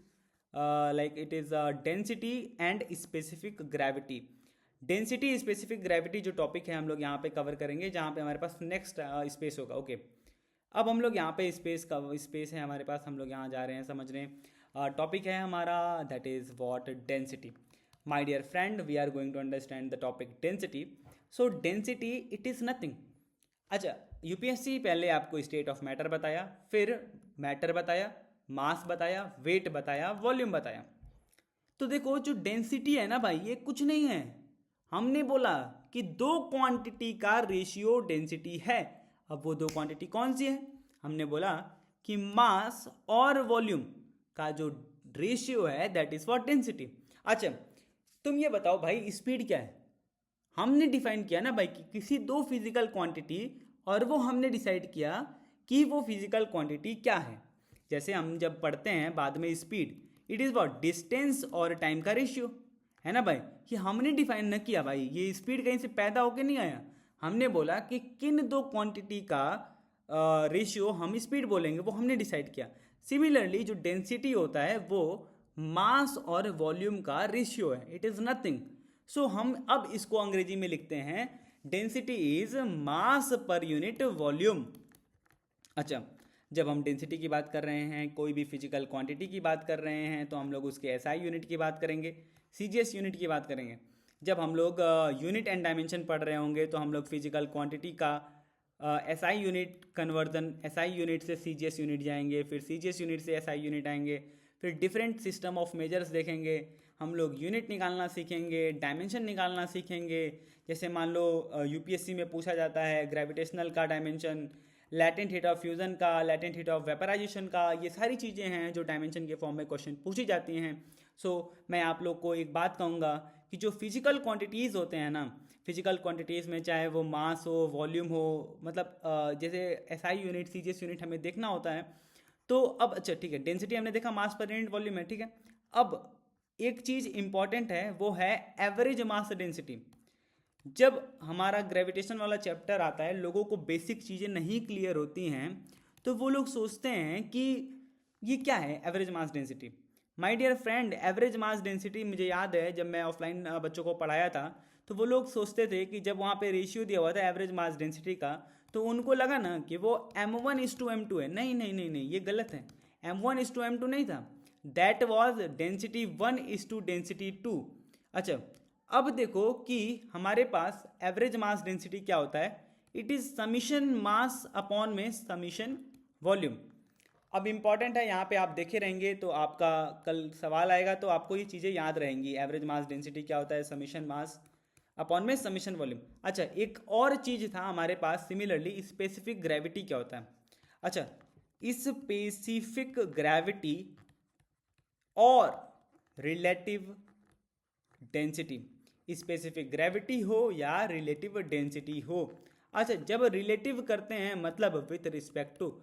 like it is density and specific gravity. Density specific gravity जो टॉपिक है हम लोग यहाँ पे कवर करेंगे, जहाँ पे हमारे पास नेक्स्ट स्पेस होगा। ओके अब हम लोग यहाँ पे स्पेस है हमारे पास, हम लोग यहाँ जा रहे हैं समझने। टॉपिक है हमारा that is what, density. My dear friend we are going to understand the topic density. So density it is nothing. अच्छा यूपीएससी पहले आपको स्टेट ऑफ मैटर बताया, फिर मैटर बताया, मास बताया, वेट बताया, वॉल्यूम बताया। तो देखो जो डेंसिटी है ना भाई ये कुछ नहीं है, हमने बोला कि दो क्वांटिटी का रेशियो डेंसिटी है। अब वो दो क्वांटिटी कौन सी है, हमने बोला कि मास और वॉल्यूम का जो रेशियो है दैट इज व्हाट, डेंसिटी। अच्छा तुम ये बताओ भाई स्पीड क्या है, हमने डिफाइन किया ना भाई कि किसी दो फिजिकल क्वांटिटी, और वो हमने डिसाइड किया कि वो फिजिकल क्वांटिटी क्या है। जैसे हम जब पढ़ते हैं बाद में speed, it is what, distance और टाइम का रेशियो, है ना भाई। कि हमने डिफाइन न किया भाई, ये स्पीड कहीं से पैदा होके नहीं आया, हमने बोला कि किन दो क्वांटिटी का रेशियो हम स्पीड बोलेंगे वो हमने डिसाइड किया। सिमिलरली जो डेंसिटी होता है वो मास और वॉल्यूम का रेशियो है, इट इज़ नथिंग। सो हम अब इसको अंग्रेजी में लिखते हैं density is mass per unit volume. अच्छा जब हम डेंसिटी की बात कर रहे हैं, कोई भी फिजिकल क्वांटिटी की बात कर रहे हैं, तो हम लोग उसके एसआई यूनिट की बात करेंगे, सीजीएस यूनिट की बात करेंगे। जब हम लोग यूनिट एंड डायमेंशन पढ़ रहे होंगे तो हम लोग फिजिकल क्वांटिटी का SI unit conversion, SI unit से सीजीएस यूनिट जाएंगे, फिर सीजीएस यूनिट से एसआई यूनिट आएंगे, फिर डिफरेंट सिस्टम ऑफ मेजर्स देखेंगे, हम लोग यूनिट निकालना सीखेंगे, डायमेंशन निकालना सीखेंगे। जैसे मान लो यूपीएससी में पूछा जाता है ग्रेविटेशनल का dimension, latent heat of fusion का, लैटेंट हीट ऑफ वेपराइजेशन का, ये सारी चीज़ें हैं जो डायमेंशन के फॉर्म में क्वेश्चन पूछी जाती हैं। सो मैं आप लोग को एक बात कहूँगा कि जो फिजिकल क्वांटिटीज़ होते हैं ना, फिजिकल क्वांटिटीज़ में चाहे वो मास हो, वॉल्यूम हो, मतलब जैसे एसआई यूनिट, सीजीएस यूनिट हमें देखना होता है। तो अब अच्छा ठीक है, डेंसिटी हमने देखा, मास पर यूनिट वॉल्यूम है, ठीक है। अब एक चीज़ इंपॉर्टेंट है वो है एवरेज मास डेंसिटी। जब हमारा ग्रेविटेशन वाला चैप्टर आता है, लोगों को बेसिक चीज़ें नहीं क्लियर होती हैं तो वो लोग सोचते हैं कि ये क्या है average mass density. My dear friend, average mass density मुझे याद है जब मैं ऑफलाइन बच्चों को पढ़ाया था तो वो लोग सोचते थे कि जब वहाँ पे रेशियो दिया हुआ था एवरेज मास डेंसिटी का तो उनको लगा ना कि वो m1:m2 है। नहीं नहीं नहीं नहीं, ये गलत है, m1:m2 नहीं था, दैट वॉज डेंसिटी 1:डेंसिटी 2। अच्छा अब देखो कि हमारे पास एवरेज मास डेंसिटी क्या होता है, it is summation mass upon में समीशन वॉल्यूम। अब इम्पॉर्टेंट है, यहाँ पे आप देखे रहेंगे तो आपका कल सवाल आएगा तो आपको ये चीज़ें याद रहेंगी। एवरेज मास डेंसिटी क्या होता है, समीशन मास अपॉन में समीशन वॉल्यूम। अच्छा, एक और चीज़ था हमारे पास सिमिलरली, स्पेसिफिक ग्रेविटी क्या होता है। अच्छा, स्पेसिफिक ग्रेविटी और रिलेटिव डेंसिटी, स्पेसिफिक ग्रेविटी हो या रिलेटिव डेंसिटी हो। अच्छा, जब रिलेटिव करते हैं मतलब विथ रिस्पेक्ट टू,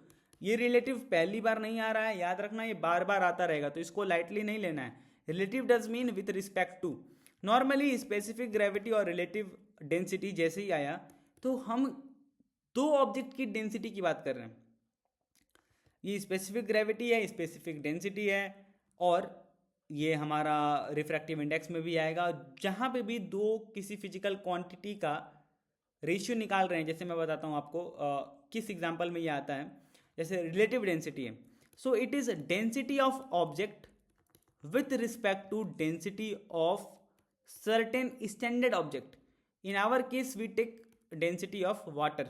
ये रिलेटिव पहली बार नहीं आ रहा है, याद रखना ये बार बार आता रहेगा, तो इसको लाइटली नहीं लेना है। Relative does mean with respect to. Normally specific gravity और रिलेटिव डेंसिटी जैसे ही आया तो हम दो ऑब्जेक्ट की डेंसिटी की बात कर रहे हैं। ये स्पेसिफिक ग्रेविटी है, स्पेसिफिक डेंसिटी है, और ये हमारा रिफ्रैक्टिव इंडेक्स में भी आएगा। जहाँ पे भी दो किसी फिजिकल क्वांटिटी का रेशियो निकाल रहे हैं, जैसे मैं बताता हूँ आपको किस एग्जांपल में ये आता है। जैसे रिलेटिव डेंसिटी है, so it is density of object with respect to density of certain standard object. In our case we take density of water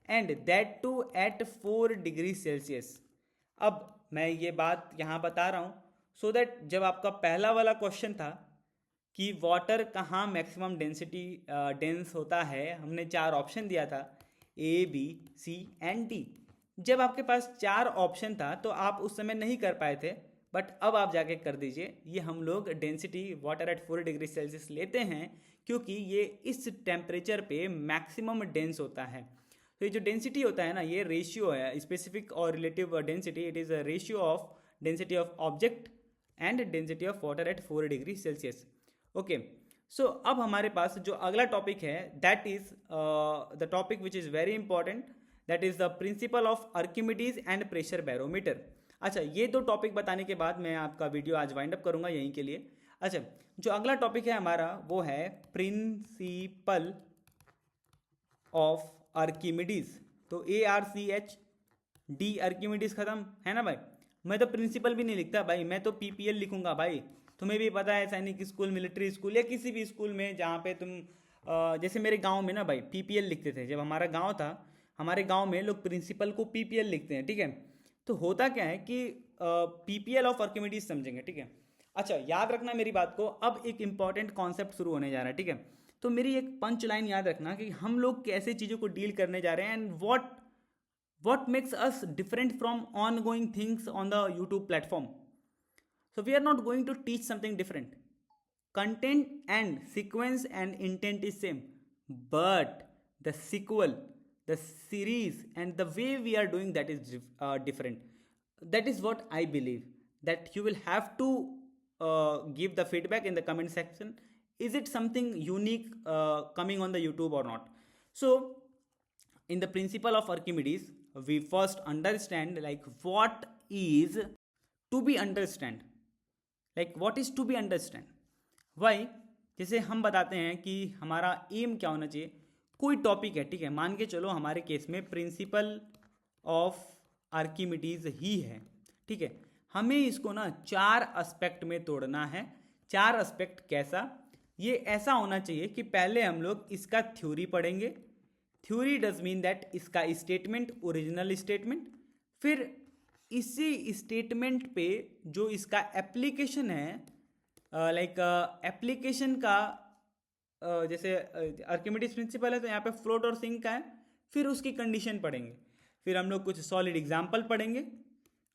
and that too at 4 degree Celsius. अब मैं ये बात यहाँ बता रहा हूँ सो दैट जब आपका पहला वाला क्वेश्चन था कि वाटर कहाँ मैक्सिमम डेंसिटी डेंस होता है, हमने 4 ऑप्शन दिया था, A B C and D. जब आपके पास 4 ऑप्शन था तो आप उस समय नहीं कर पाए थे, बट अब आप जाके कर दीजिए। ये हम लोग density water at 4 degree Celsius लेते हैं क्योंकि ये इस टेम्परेचर पे मैक्सिमम डेंस होता है। तो ये जो डेंसिटी होता है ना, ये रेशियो है, स्पेसिफिक और relative density, it is a ratio of density of object and density of water at 4 degree Celsius. Okay, so अब हमारे पास जो अगला टॉपिक है that is the topic which is very important, that is the principle of Archimedes and pressure barometer. अच्छा, ये दो topic बताने के बाद मैं आपका वीडियो आज वाइंड अप करूंगा यहीं के लिए। अच्छा, जो अगला टॉपिक है हमारा वो है प्रिंसिपल ऑफ आर्किमिडीज। तो ARCHD आर्किमिडीज खत्म है ना भाई। मैं तो प्रिंसिपल भी नहीं लिखता भाई, मैं तो PPL लिखूंगा भाई। तुम्हें भी पता है सैनिक स्कूल, मिलिट्री स्कूल या किसी भी स्कूल में जहाँ पे तुम जैसे मेरे गांव में ना भाई PPL लिखते थे। जब हमारा गांव था, हमारे गांव में लोग प्रिंसिपल को PPL लिखते हैं, ठीक है। तो होता क्या है कि PPL ऑफ आर्किमिडीज समझेंगे, ठीक है। अच्छा, याद रखना मेरी बात को, अब एक इंपॉर्टेंट कॉन्सेप्ट शुरू होने जा रहा है, ठीक है। तो मेरी एक पंच लाइन याद रखना कि हम लोग कैसे चीज़ों को डील करने जा रहे हैं and what makes us different from ongoing things on the YouTube platform. So we are not going to teach something different. Content and sequence and intent is same, but the sequel, the series and the way we are doing that is different. That is what I believe, that you will have to give the feedback in the comment section. Is it something unique coming on the YouTube or not? So in the principle of Archimedes, we first understand like what is to be understand, like what is to be understand, why। जैसे हम बताते हैं कि हमारा M क्या होना चाहिए, कोई टॉपिक है, ठीक है, मान के चलो हमारे केस में प्रिंसिपल ऑफ आर्किमिडीज ही है, ठीक है। हमें इसको ना 4 एस्पेक्ट में तोड़ना है। 4 एस्पेक्ट कैसा, ये ऐसा होना चाहिए कि पहले हम लोग इसका थ्योरी पढ़ेंगे। थ्योरी डज मीन दैट इसका स्टेटमेंट, ओरिजिनल स्टेटमेंट, फिर इसी स्टेटमेंट पे जो इसका एप्लीकेशन है, लाइक एप्लीकेशन का जैसे आर्किमिडीज प्रिंसिपल है तो यहाँ पे फ्लोट और सिंक का है, फिर उसकी कंडीशन पढ़ेंगे, फिर हम लोग कुछ सॉलिड एग्जाम्पल पढ़ेंगे,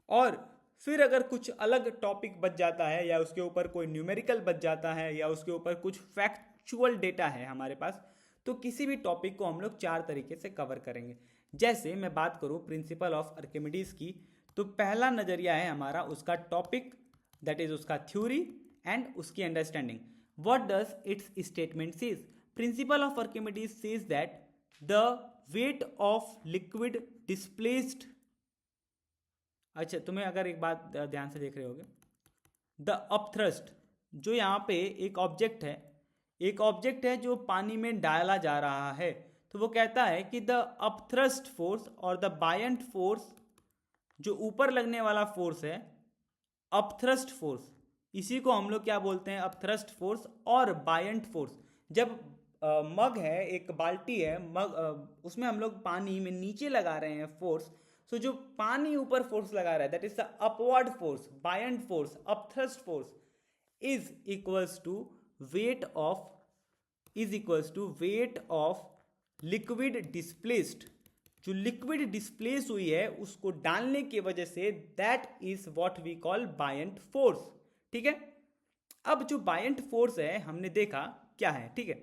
और फिर अगर कुछ अलग टॉपिक बच जाता है या उसके ऊपर कोई न्यूमेरिकल बच जाता है या उसके ऊपर कुछ फैक्चुअल डेटा है हमारे पास, तो किसी भी टॉपिक को हम लोग 4 तरीके से कवर करेंगे। जैसे मैं बात करूं प्रिंसिपल ऑफ आर्किमिडीज की, तो पहला नज़रिया है हमारा उसका टॉपिक, दैट इज उसका थ्योरी एंड उसकी understanding. What does it's statement says, principal of Archimedes says that the wait of liquid displaced. अच्छा, तुम्हें अगर एक बात ध्यान से देख रहे होगे, द अपथ्रस्ट, जो यहाँ पे एक ऑब्जेक्ट है, एक ऑब्जेक्ट है जो पानी में डाला जा रहा है, तो वो कहता है कि द अपथ्रस्ट फोर्स और द बायंट फोर्स, जो ऊपर लगने वाला फोर्स है अपथ्रस्ट फोर्स, इसी को हम लोग क्या बोलते हैं, अपथ्रस्ट फोर्स और बायंट फोर्स। जब मग है, एक बाल्टी है, मग उसमें हम लोग पानी में नीचे लगा रहे हैं फोर्स, सो जो पानी ऊपर फोर्स लगा रहा है that is the upward force, buoyant force, upthrust force is equals to weight of liquid displaced. जो लिक्विड डिस्प्लेस हुई है उसको डालने की वजह से that is what we call buoyant force. ठीक है, अब जो बायंट फोर्स है हमने देखा क्या है। ठीक है,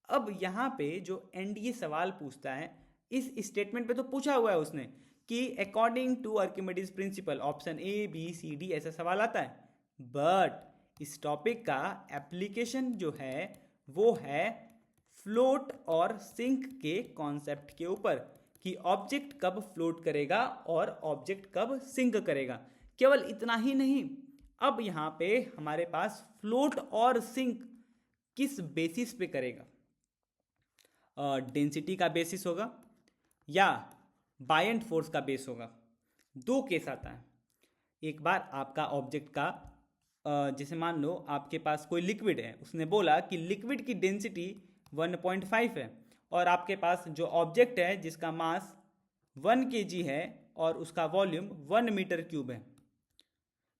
अब यहां पे जो एनडीए सवाल पूछता है इस स्टेटमेंट पे तो पूछा हुआ है उसने कि according to Archimedes principle option A B C D ऐसा सवाल आता है, बट इस टॉपिक का एप्लीकेशन जो है वो है फ्लोट और सिंक के कॉन्सेप्ट के ऊपर कि ऑब्जेक्ट कब फ्लोट करेगा और ऑब्जेक्ट कब सिंक करेगा। केवल इतना ही नहीं, अब यहां पे हमारे पास फ्लोट और सिंक किस बेसिस पे करेगा, डेंसिटी का बेसिस होगा या बायंट फोर्स का बेस होगा। दो केस आता है। एक बार आपका ऑब्जेक्ट का जैसे मान लो आपके पास कोई लिक्विड है, उसने बोला कि लिक्विड की डेंसिटी 1.5 है और आपके पास जो ऑब्जेक्ट है जिसका मास 1 kg है और उसका वॉल्यूम 1 मीटर क्यूब है।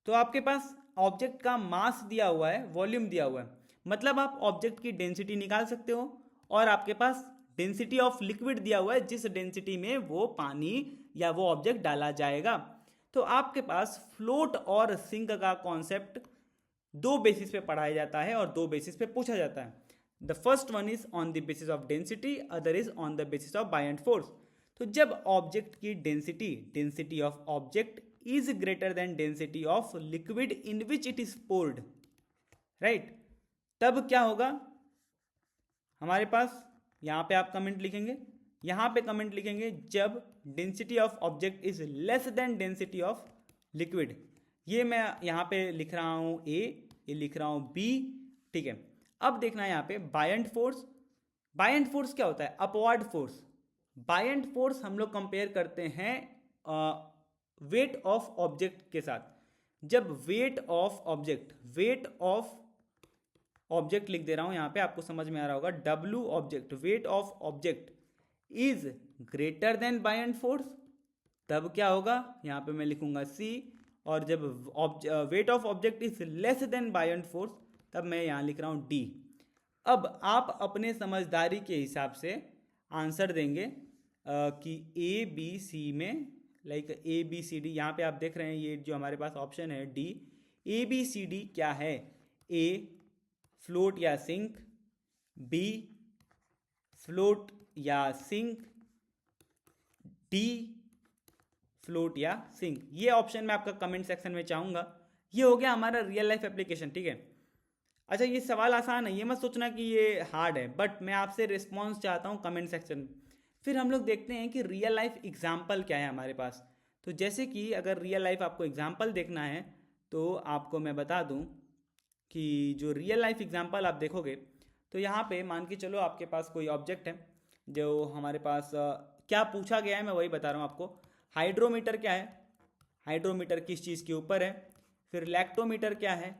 तो आपके पास ऑब्जेक्ट का मास दिया हुआ है, वॉल्यूम दिया हुआ है, मतलब आप ऑब्जेक्ट की डेंसिटी निकाल सकते हो और आपके पास डेंसिटी ऑफ लिक्विड दिया हुआ है जिस डेंसिटी में वो पानी या वो ऑब्जेक्ट डाला जाएगा। तो आपके पास फ्लोट और सिंक का कॉन्सेप्ट दो बेसिस पे पढ़ाया जाता है और दो बेसिस पे पूछा जाता है। The first one is on the basis of density, other is on the basis of buoyant force. तो जब ऑब्जेक्ट की density of object is greater than density of liquid in which it is poured, right, तब क्या होगा हमारे पास, यहां पे आप कमेंट लिखेंगे, यहां पे कमेंट लिखेंगे जब density of object is less than density of liquid. ये मैं यहां पे लिख रहा हूं ए, ये लिख रहा हूं बी। ठीक है, अब देखना है यहां पे बायंट फोर्स। बायंट फोर्स क्या होता है, अपवर्ड फोर्स। बायंट फोर्स हम लोग कंपेयर करते हैं वेट ऑफ ऑब्जेक्ट के साथ। जब वेट ऑफ ऑब्जेक्ट लिख दे रहा हूं यहां पे, आपको समझ में आ रहा होगा, W object, weight of object is greater then buoyant force, तब क्या होगा, यहां पे मैं लिखूंगा C। और जब weight of object is less than buoyant force तब मैं यहां लिख रहा हूं D। अब आप अपने समझदारी के हिसाब से आंसर देंगे कि ए बी सी में, like A B C D, यहाँ पे आप देख रहे हैं ये जो हमारे पास ऑप्शन है D, A B C D क्या है, ए फ्लोट या सिंक, बी फ्लोट या सिंक, डी फ्लोट या सिंक। ये ऑप्शन मैं आपका कमेंट सेक्शन में चाहूंगा। ये हो गया हमारा रियल लाइफ एप्लीकेशन। ठीक है, अच्छा ये सवाल आसान है, ये मत सोचना कि ये हार्ड है, बट मैं आपसे रिस्पॉन्स चाहता हूँ कमेंट सेक्शन में। फिर हम लोग देखते हैं कि रियल लाइफ एग्जाम्पल क्या है हमारे पास। तो जैसे कि अगर रियल लाइफ आपको एग्जाम्पल देखना है तो आपको मैं बता दूं कि जो रियल लाइफ एग्जाम्पल आप देखोगे तो यहाँ पे मान के चलो आपके पास कोई ऑब्जेक्ट है जो हमारे पास क्या पूछा गया है मैं वही बता रहा हूँ आपको। हाइड्रोमीटर क्या है, हाइड्रोमीटर किस चीज़ के ऊपर है। फिर लैक्टोमीटर क्या है।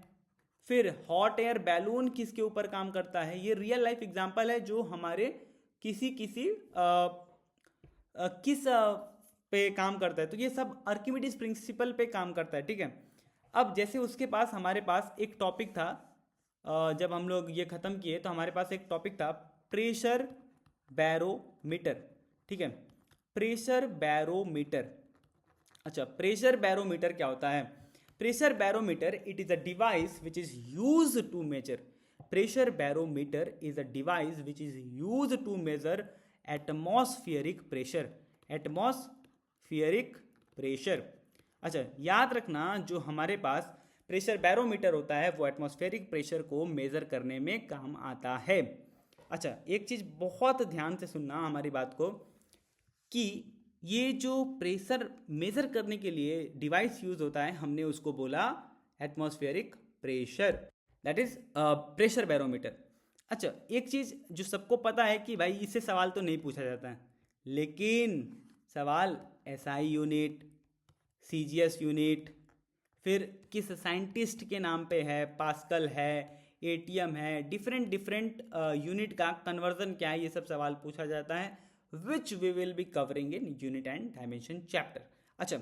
फिर हॉट एयर बैलून किसके ऊपर काम करता है। ये रियल लाइफ एग्जाम्पल है जो हमारे किसी किस पे काम करता है। तो ये सब आर्किमिडीज प्रिंसिपल पे काम करता है। ठीक है, अब जैसे उसके पास हमारे पास एक टॉपिक था, जब हम लोग ये ख़त्म किए तो हमारे पास एक टॉपिक था प्रेशर बैरोमीटर। ठीक है, प्रेशर बैरोमीटर। अच्छा, प्रेशर बैरोमीटर क्या होता है। Pressure barometer it is a device which is use to measure, pressure barometer is a device which is use to measure atmospheric pressure, atmospheric pressure. अच्छा याद रखना, जो हमारे पास प्रेशर बैरोमीटर होता है वो एटमॉस्फेरिक प्रेशर को मेजर करने में काम आता है। अच्छा एक चीज़ बहुत ध्यान से सुनना हमारी बात को, कि ये जो प्रेशर मेजर करने के लिए डिवाइस यूज होता है हमने उसको बोला atmospheric pressure, that is pressure barometer. अच्छा एक चीज़ जो सबको पता है कि भाई इससे सवाल तो नहीं पूछा जाता है, लेकिन सवाल एसआई यूनिट, सीजीएस यूनिट, फिर किस साइंटिस्ट के नाम पे है, पास्कल है, एटीएम है, डिफरेंट यूनिट का कन्वर्जन क्या है, ये सब सवाल पूछा जाता है which we will be covering in unit and dimension chapter. अच्छा,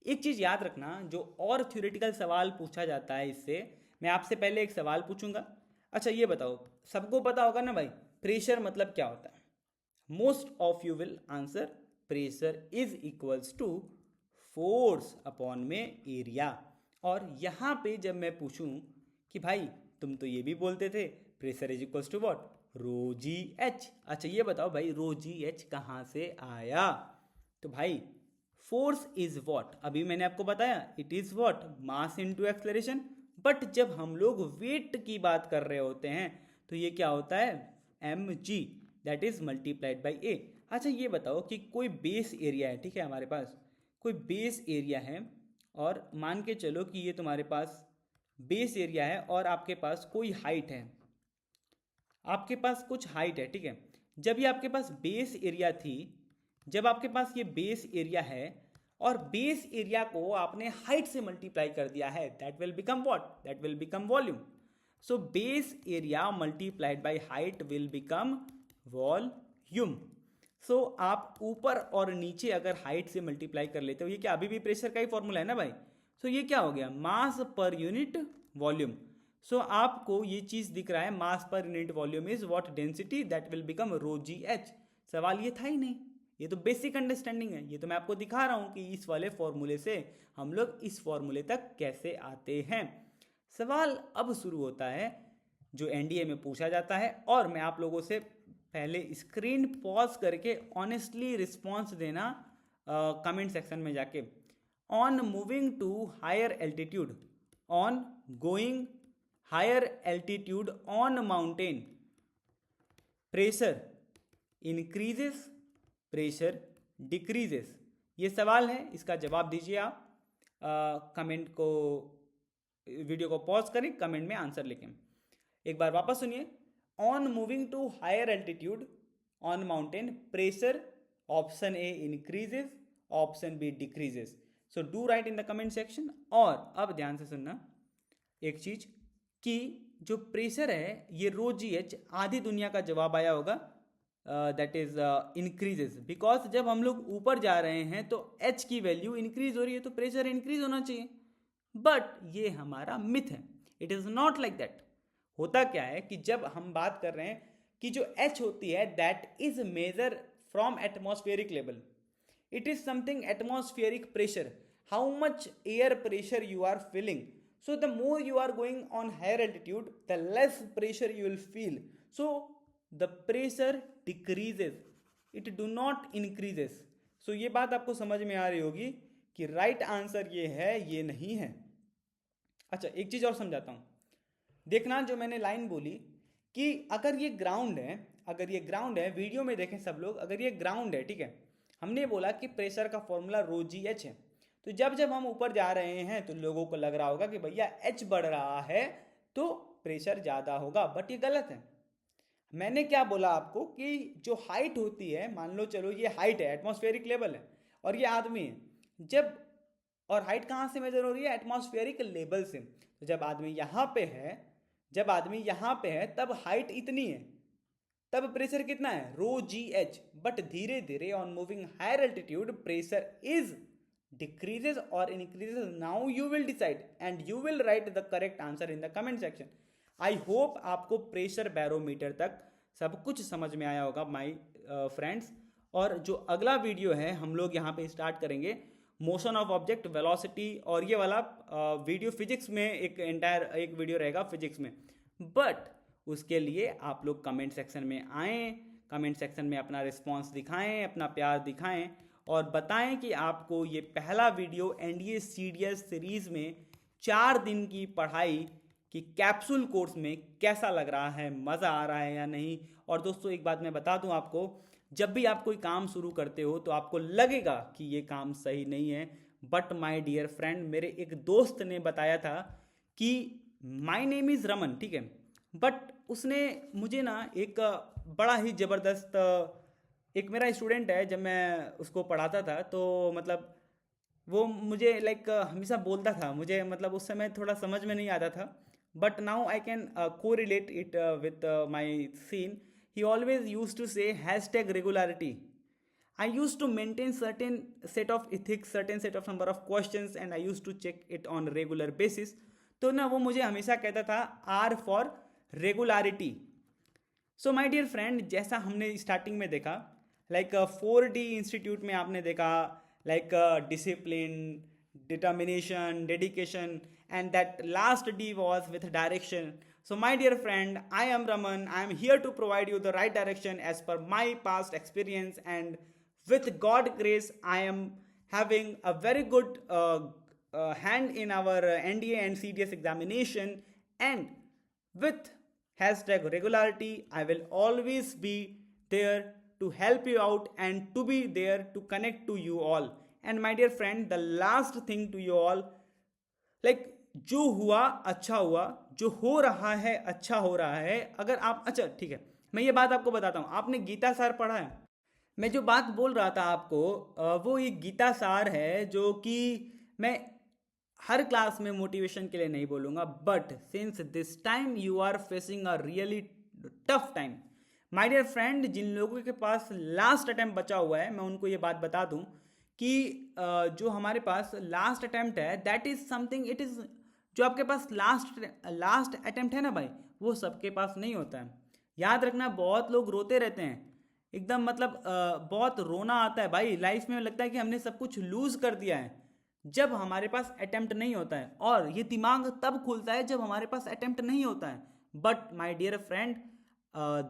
एक चीज़ याद रखना, जो और थ्योरेटिकल सवाल पूछा जाता है इससे, मैं आपसे पहले एक सवाल पूछूंगा। अच्छा ये बताओ, सबको पता होगा ना भाई प्रेशर मतलब क्या होता है? Most of you will answer pressure is equals to force upon में एरिया। और यहाँ पे जब मैं पूछूं कि भाई तुम तो ये भी बोलते थे pressure is equals to what, rho ji h. अच्छा ये बताओ भाई रो जी एच कहाँ से आया? तो भाई फोर्स इज व्हाट, अभी मैंने आपको बताया it is what, mass into acceleration. But जब हम लोग वेट की बात कर रहे होते हैं तो ये क्या होता है, M G, that is multiplied by A. अच्छा ये बताओ कि कोई बेस एरिया है, ठीक है, हमारे पास कोई बेस एरिया है, और मान के चलो कि ये तुम्हारे पास बेस एरिया है और आपके पास कोई हाइट है, आपके पास कुछ हाइट है, ठीक है। जब ये आपके पास बेस एरिया थी, जब आपके पास ये बेस एरिया है और बेस एरिया को आपने हाइट से मल्टीप्लाई कर दिया है, that will become what, that will become volume. So base area multiplied by height will become volume. So आप ऊपर और नीचे अगर हाइट से मल्टीप्लाई कर लेते हो, ये क्या अभी भी प्रेशर का ही फॉर्मूला है ना भाई। सो ये क्या हो गया, मास पर यूनिट वॉल्यूम। सो आपको ये चीज दिख रहा है, mass per unit volume is what, density, that will become rho ji H. सवाल ये था ही नहीं, ये तो बेसिक अंडरस्टैंडिंग है, ये तो मैं आपको दिखा रहा हूं कि इस वाले फॉर्मूले से हम लोग इस फॉर्मूले तक कैसे आते हैं। सवाल अब शुरू होता है जो एनडीए में पूछा जाता है, और मैं आप लोगों से पहले स्क्रीन पॉज करके ऑनेस्टली रिस्पॉन्स देना कमेंट सेक्शन में जाके। On moving to higher altitude, on going higher altitude on mountain, pressure increases, pressure decreases. ये सवाल है, इसका जवाब दीजिए आप। कमेंट को, वीडियो को पॉज करें, कमेंट में आंसर लिखें। एक बार वापस सुनिए, on moving to higher altitude on mountain, pressure option A increases, option B decreases. So do write in the comment section. और अब ध्यान से सुनना एक चीज, कि जो प्रेशर है ये रो जी एच, आधी दुनिया का जवाब आया होगा, दैट इज इंक्रीजेस, बिकॉज जब हम लोग ऊपर जा रहे हैं तो एच की वैल्यू इंक्रीज हो रही है, तो प्रेशर इंक्रीज होना चाहिए। बट ये हमारा मिथ है, it is not like that. होता क्या है कि जब हम बात कर रहे हैं कि जो एच होती है that is measure from atmospheric level, it is something atmospheric pressure, how much air pressure you are feeling. So the more you are going on higher altitude, the less pressure you will feel. So the pressure decreases, it do not increases. So ये बात आपको समझ में आ रही होगी कि right answer ये है, ये नहीं है। अच्छा एक चीज और समझाता हूं, देखना जो मैंने लाइन बोली कि अगर ये ग्राउंड है, अगर ये ग्राउंड है, वीडियो में देखें सब लोग, अगर ये ग्राउंड है, ठीक है, हमने बोला कि प्रेशर का फॉर्मूला रो जी एच है। तो जब जब हम ऊपर जा रहे हैं तो लोगों को लग रहा होगा कि भैया एच बढ़ रहा है तो प्रेशर ज़्यादा होगा, बट ये गलत है। मैंने क्या बोला आपको कि जो हाइट होती है, मान लो चलो ये हाइट है, एटमॉस्फेरिक लेवल है, और ये आदमी है, जब, और हाइट कहाँ से मेजर हो रही है, एटमॉस्फेरिक लेवल से। तो जब आदमी यहाँ पे है, जब आदमी यहाँ पे है तब हाइट इतनी है, तब प्रेशर कितना है, रो जी एच। बट धीरे धीरे on moving higher altitude pressure is decreases or increases. Now you will decide and you will write the correct answer in the comment section. I hope आपको प्रेशर बैरोमीटर तक सब कुछ समझ में आया होगा माय फ्रेंड्स। और जो अगला वीडियो है हम लोग यहाँ पे स्टार्ट करेंगे मोशन ऑफ ऑब्जेक्ट, वेलोसिटी, और ये वाला वीडियो फिजिक्स में एक एंटायर एक वीडियो रहेगा फिजिक्स में। बट उसके लिए आप लोग कमेंट सेक्शन में आएँ, कमेंट सेक्शन में अपना रिस्पॉन्स दिखाएं, अपना प्यार दिखाएं, और बताएं कि आपको ये पहला वीडियो एनडीए सीडीएस सीरीज में 4 दिन की पढ़ाई की कैप्सूल कोर्स में कैसा लग रहा है, मज़ा आ रहा है या नहीं। और दोस्तों एक बात मैं बता दूं आपको, जब भी आप कोई काम शुरू करते हो तो आपको लगेगा कि ये काम सही नहीं है, बट माय डियर फ्रेंड, मेरे एक दोस्त ने बताया था कि माय नेम इज़ रमन, ठीक है, बट उसने मुझे ना एक बड़ा ही ज़बरदस्त, एक मेरा स्टूडेंट है, जब मैं उसको पढ़ाता था तो मतलब वो मुझे लाइक हमेशा बोलता था, मुझे मतलब उस समय थोड़ा समझ में नहीं आता था, but now I can correlate it with my scene. He always used to say hashtag regularity, I used to maintain certain set of ethics, certain set of number of questions and I used to check it on regular basis. तो ना वो मुझे हमेशा कहता था R for regularity. So my dear friend, जैसा हमने starting में देखा, लाइक 4D इंस्टीट्यूट में आपने देखा like discipline, determination, dedication, and that last D was with direction. So my dear friend, I am Raman. I am here to provide you the right direction as per my past experience, and with God grace, I am having a very good hand in our NDA and CDS examination, and with hashtag regularity, I will always be there to help you out and to be there to connect to you all. And my dear friend, the last thing to you all, like जो हुआ अच्छा हुआ, जो हो रहा है अच्छा हो रहा है. अगर आप, अच्छा ठीक है, मैं ये बात आपको बताता हूँ, आपने गीता सार पढ़ा है? मैं जो बात बोल रहा था आपको वो एक गीता सार है, जो कि मैं हर क्लास में मोटिवेशन के लिए नहीं बोलूँगा, but since this time you are facing a really tough time, my dear friend, जिन लोगों के पास लास्ट अटैम्प्ट बचा हुआ है, मैं उनको ये बात बता दूं कि जो हमारे पास लास्ट अटैम्प्ट है, that is something, it is, जो आपके पास लास्ट अटैम्प्ट है ना भाई, वो सबके पास नहीं होता है. याद रखना, बहुत लोग रोते रहते हैं एकदम, मतलब बहुत रोना आता है भाई लाइफ में, लगता है कि हमने सब कुछ लूज कर दिया है जब हमारे पास अटेम्प्ट नहीं होता है, और ये दिमाग तब खुलता है जब हमारे पास अटेम्प्ट नहीं होता है. But my dear friend,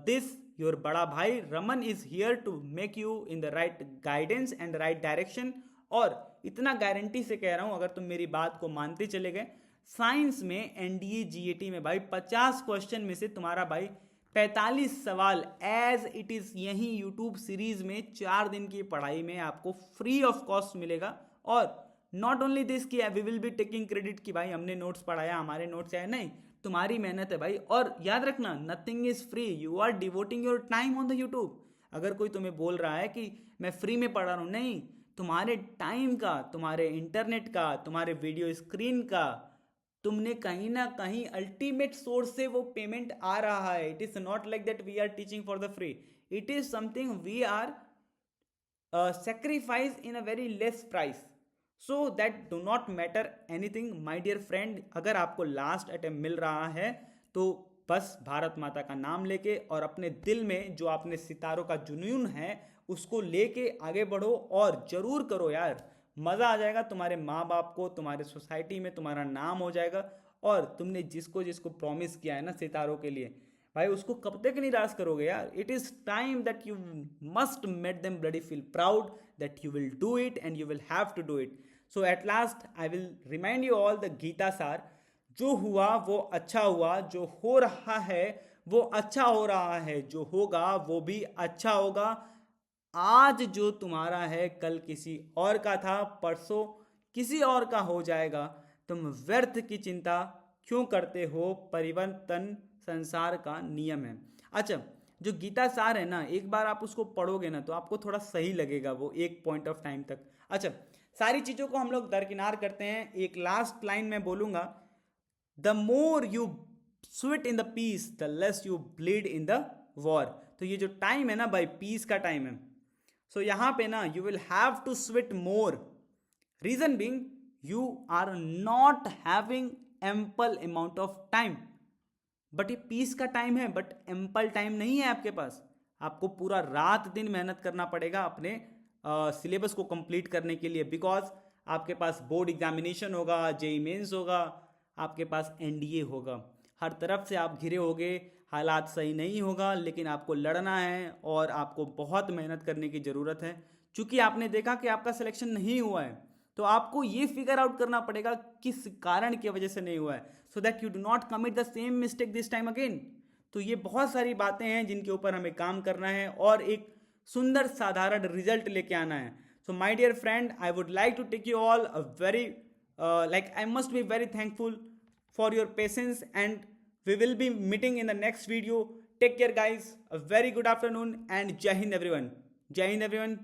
this your बड़ा भाई Raman is here to make you in the right guidance and right direction. और इतना गारंटी से कह रहा हूं, अगर तुम मेरी बात को मानते चले गए, साइंस में एनडीए जीएटी में भाई 50 क्वेश्चन में से तुम्हारा भाई 45 सवाल एज इट इज यही यूट्यूब सीरीज में 4 दिन की पढ़ाई में आपको फ्री ऑफ कॉस्ट मिलेगा. और नॉट ओनली दिस कि we will be taking credit कि भाई हमने नोट्स पढ़ाया, हमारे नोट्स आए, नहीं, तुम्हारी मेहनत है भाई. और याद रखना, nothing is free, you are devoting your time on the YouTube. अगर कोई तुम्हें बोल रहा है कि मैं फ्री में पढ़ा रहा हूँ, नहीं, तुम्हारे टाइम का, तुम्हारे इंटरनेट का, तुम्हारे वीडियो स्क्रीन का, तुमने कहीं ना कहीं अल्टीमेट सोर्स से वो पेमेंट आ रहा है. It is not like that we are teaching for the free, it is something we are sacrifice in a very less price, so that do not matter anything. my dear friend, अगर आपको last attempt मिल रहा है तो बस भारत माता का नाम लेके और अपने दिल में जो आपने सितारों का जुनून है उसको लेके आगे बढ़ो, और जरूर करो यार, मज़ा आ जाएगा. तुम्हारे माँ बाप को, तुम्हारे सोसाइटी में तुम्हारा नाम हो जाएगा, और तुमने जिसको जिसको प्रॉमिस किया है ना सितारों के लिए, भाई उसको कब तक निराश करोगे यार. It is time that you must make them bloody feel proud that you will do it and you will have to do it. So at last I will remind you all the Gita सार, जो हुआ वो अच्छा हुआ, जो हो रहा है वो अच्छा हो रहा है, जो होगा वो भी अच्छा होगा. आज जो तुम्हारा है कल किसी और का था, परसों किसी और का हो जाएगा. तुम व्यर्थ की चिंता क्यों करते हो, परिवर्तन संसार का नियम है. अच्छा, जो गीता सार है ना, एक बार आप उसको पढ़ोगे ना तो आपको थोड़ा सही लगेगा वो एक पॉइंट ऑफ टाइम तक. अच्छा, सारी चीज़ों को हम लोग दरकिनार करते हैं, एक लास्ट लाइन में बोलूँगा, the more you sweat in the peace the less you bleed in the war. तो ये जो टाइम है ना भाई, पीस का टाइम है. सो यहाँ पे ना you will have to sweat more, reason being you are not having ample amount of time. But ये पीस का टाइम है, बट एम्पल टाइम नहीं है आपके पास. आपको पूरा रात दिन मेहनत करना पड़ेगा अपने सिलेबस को कंप्लीट करने के लिए, बिकॉज आपके पास बोर्ड एग्जामिनेशन होगा, जेई मेंस होगा, आपके पास एनडीए होगा, हर तरफ से आप घिरे होगे. हालात सही नहीं होगा, लेकिन आपको लड़ना है और आपको बहुत मेहनत करने की ज़रूरत है. चूंकि आपने देखा कि आपका सिलेक्शन नहीं हुआ है, तो आपको ये फिगर आउट करना पड़ेगा किस कारण की वजह से नहीं हुआ है, so that you do not commit the same mistake this time again. तो ये बहुत सारी बातें हैं जिनके ऊपर हमें काम करना है और एक सुंदर साधारण रिजल्ट लेके आना है. So my dear friend, I would like to take you all a very like I must be very thankful for your patience, and we will be meeting in the next video. Take care guys, a very good afternoon, and Jai Hind everyone. Jai Hind everyone.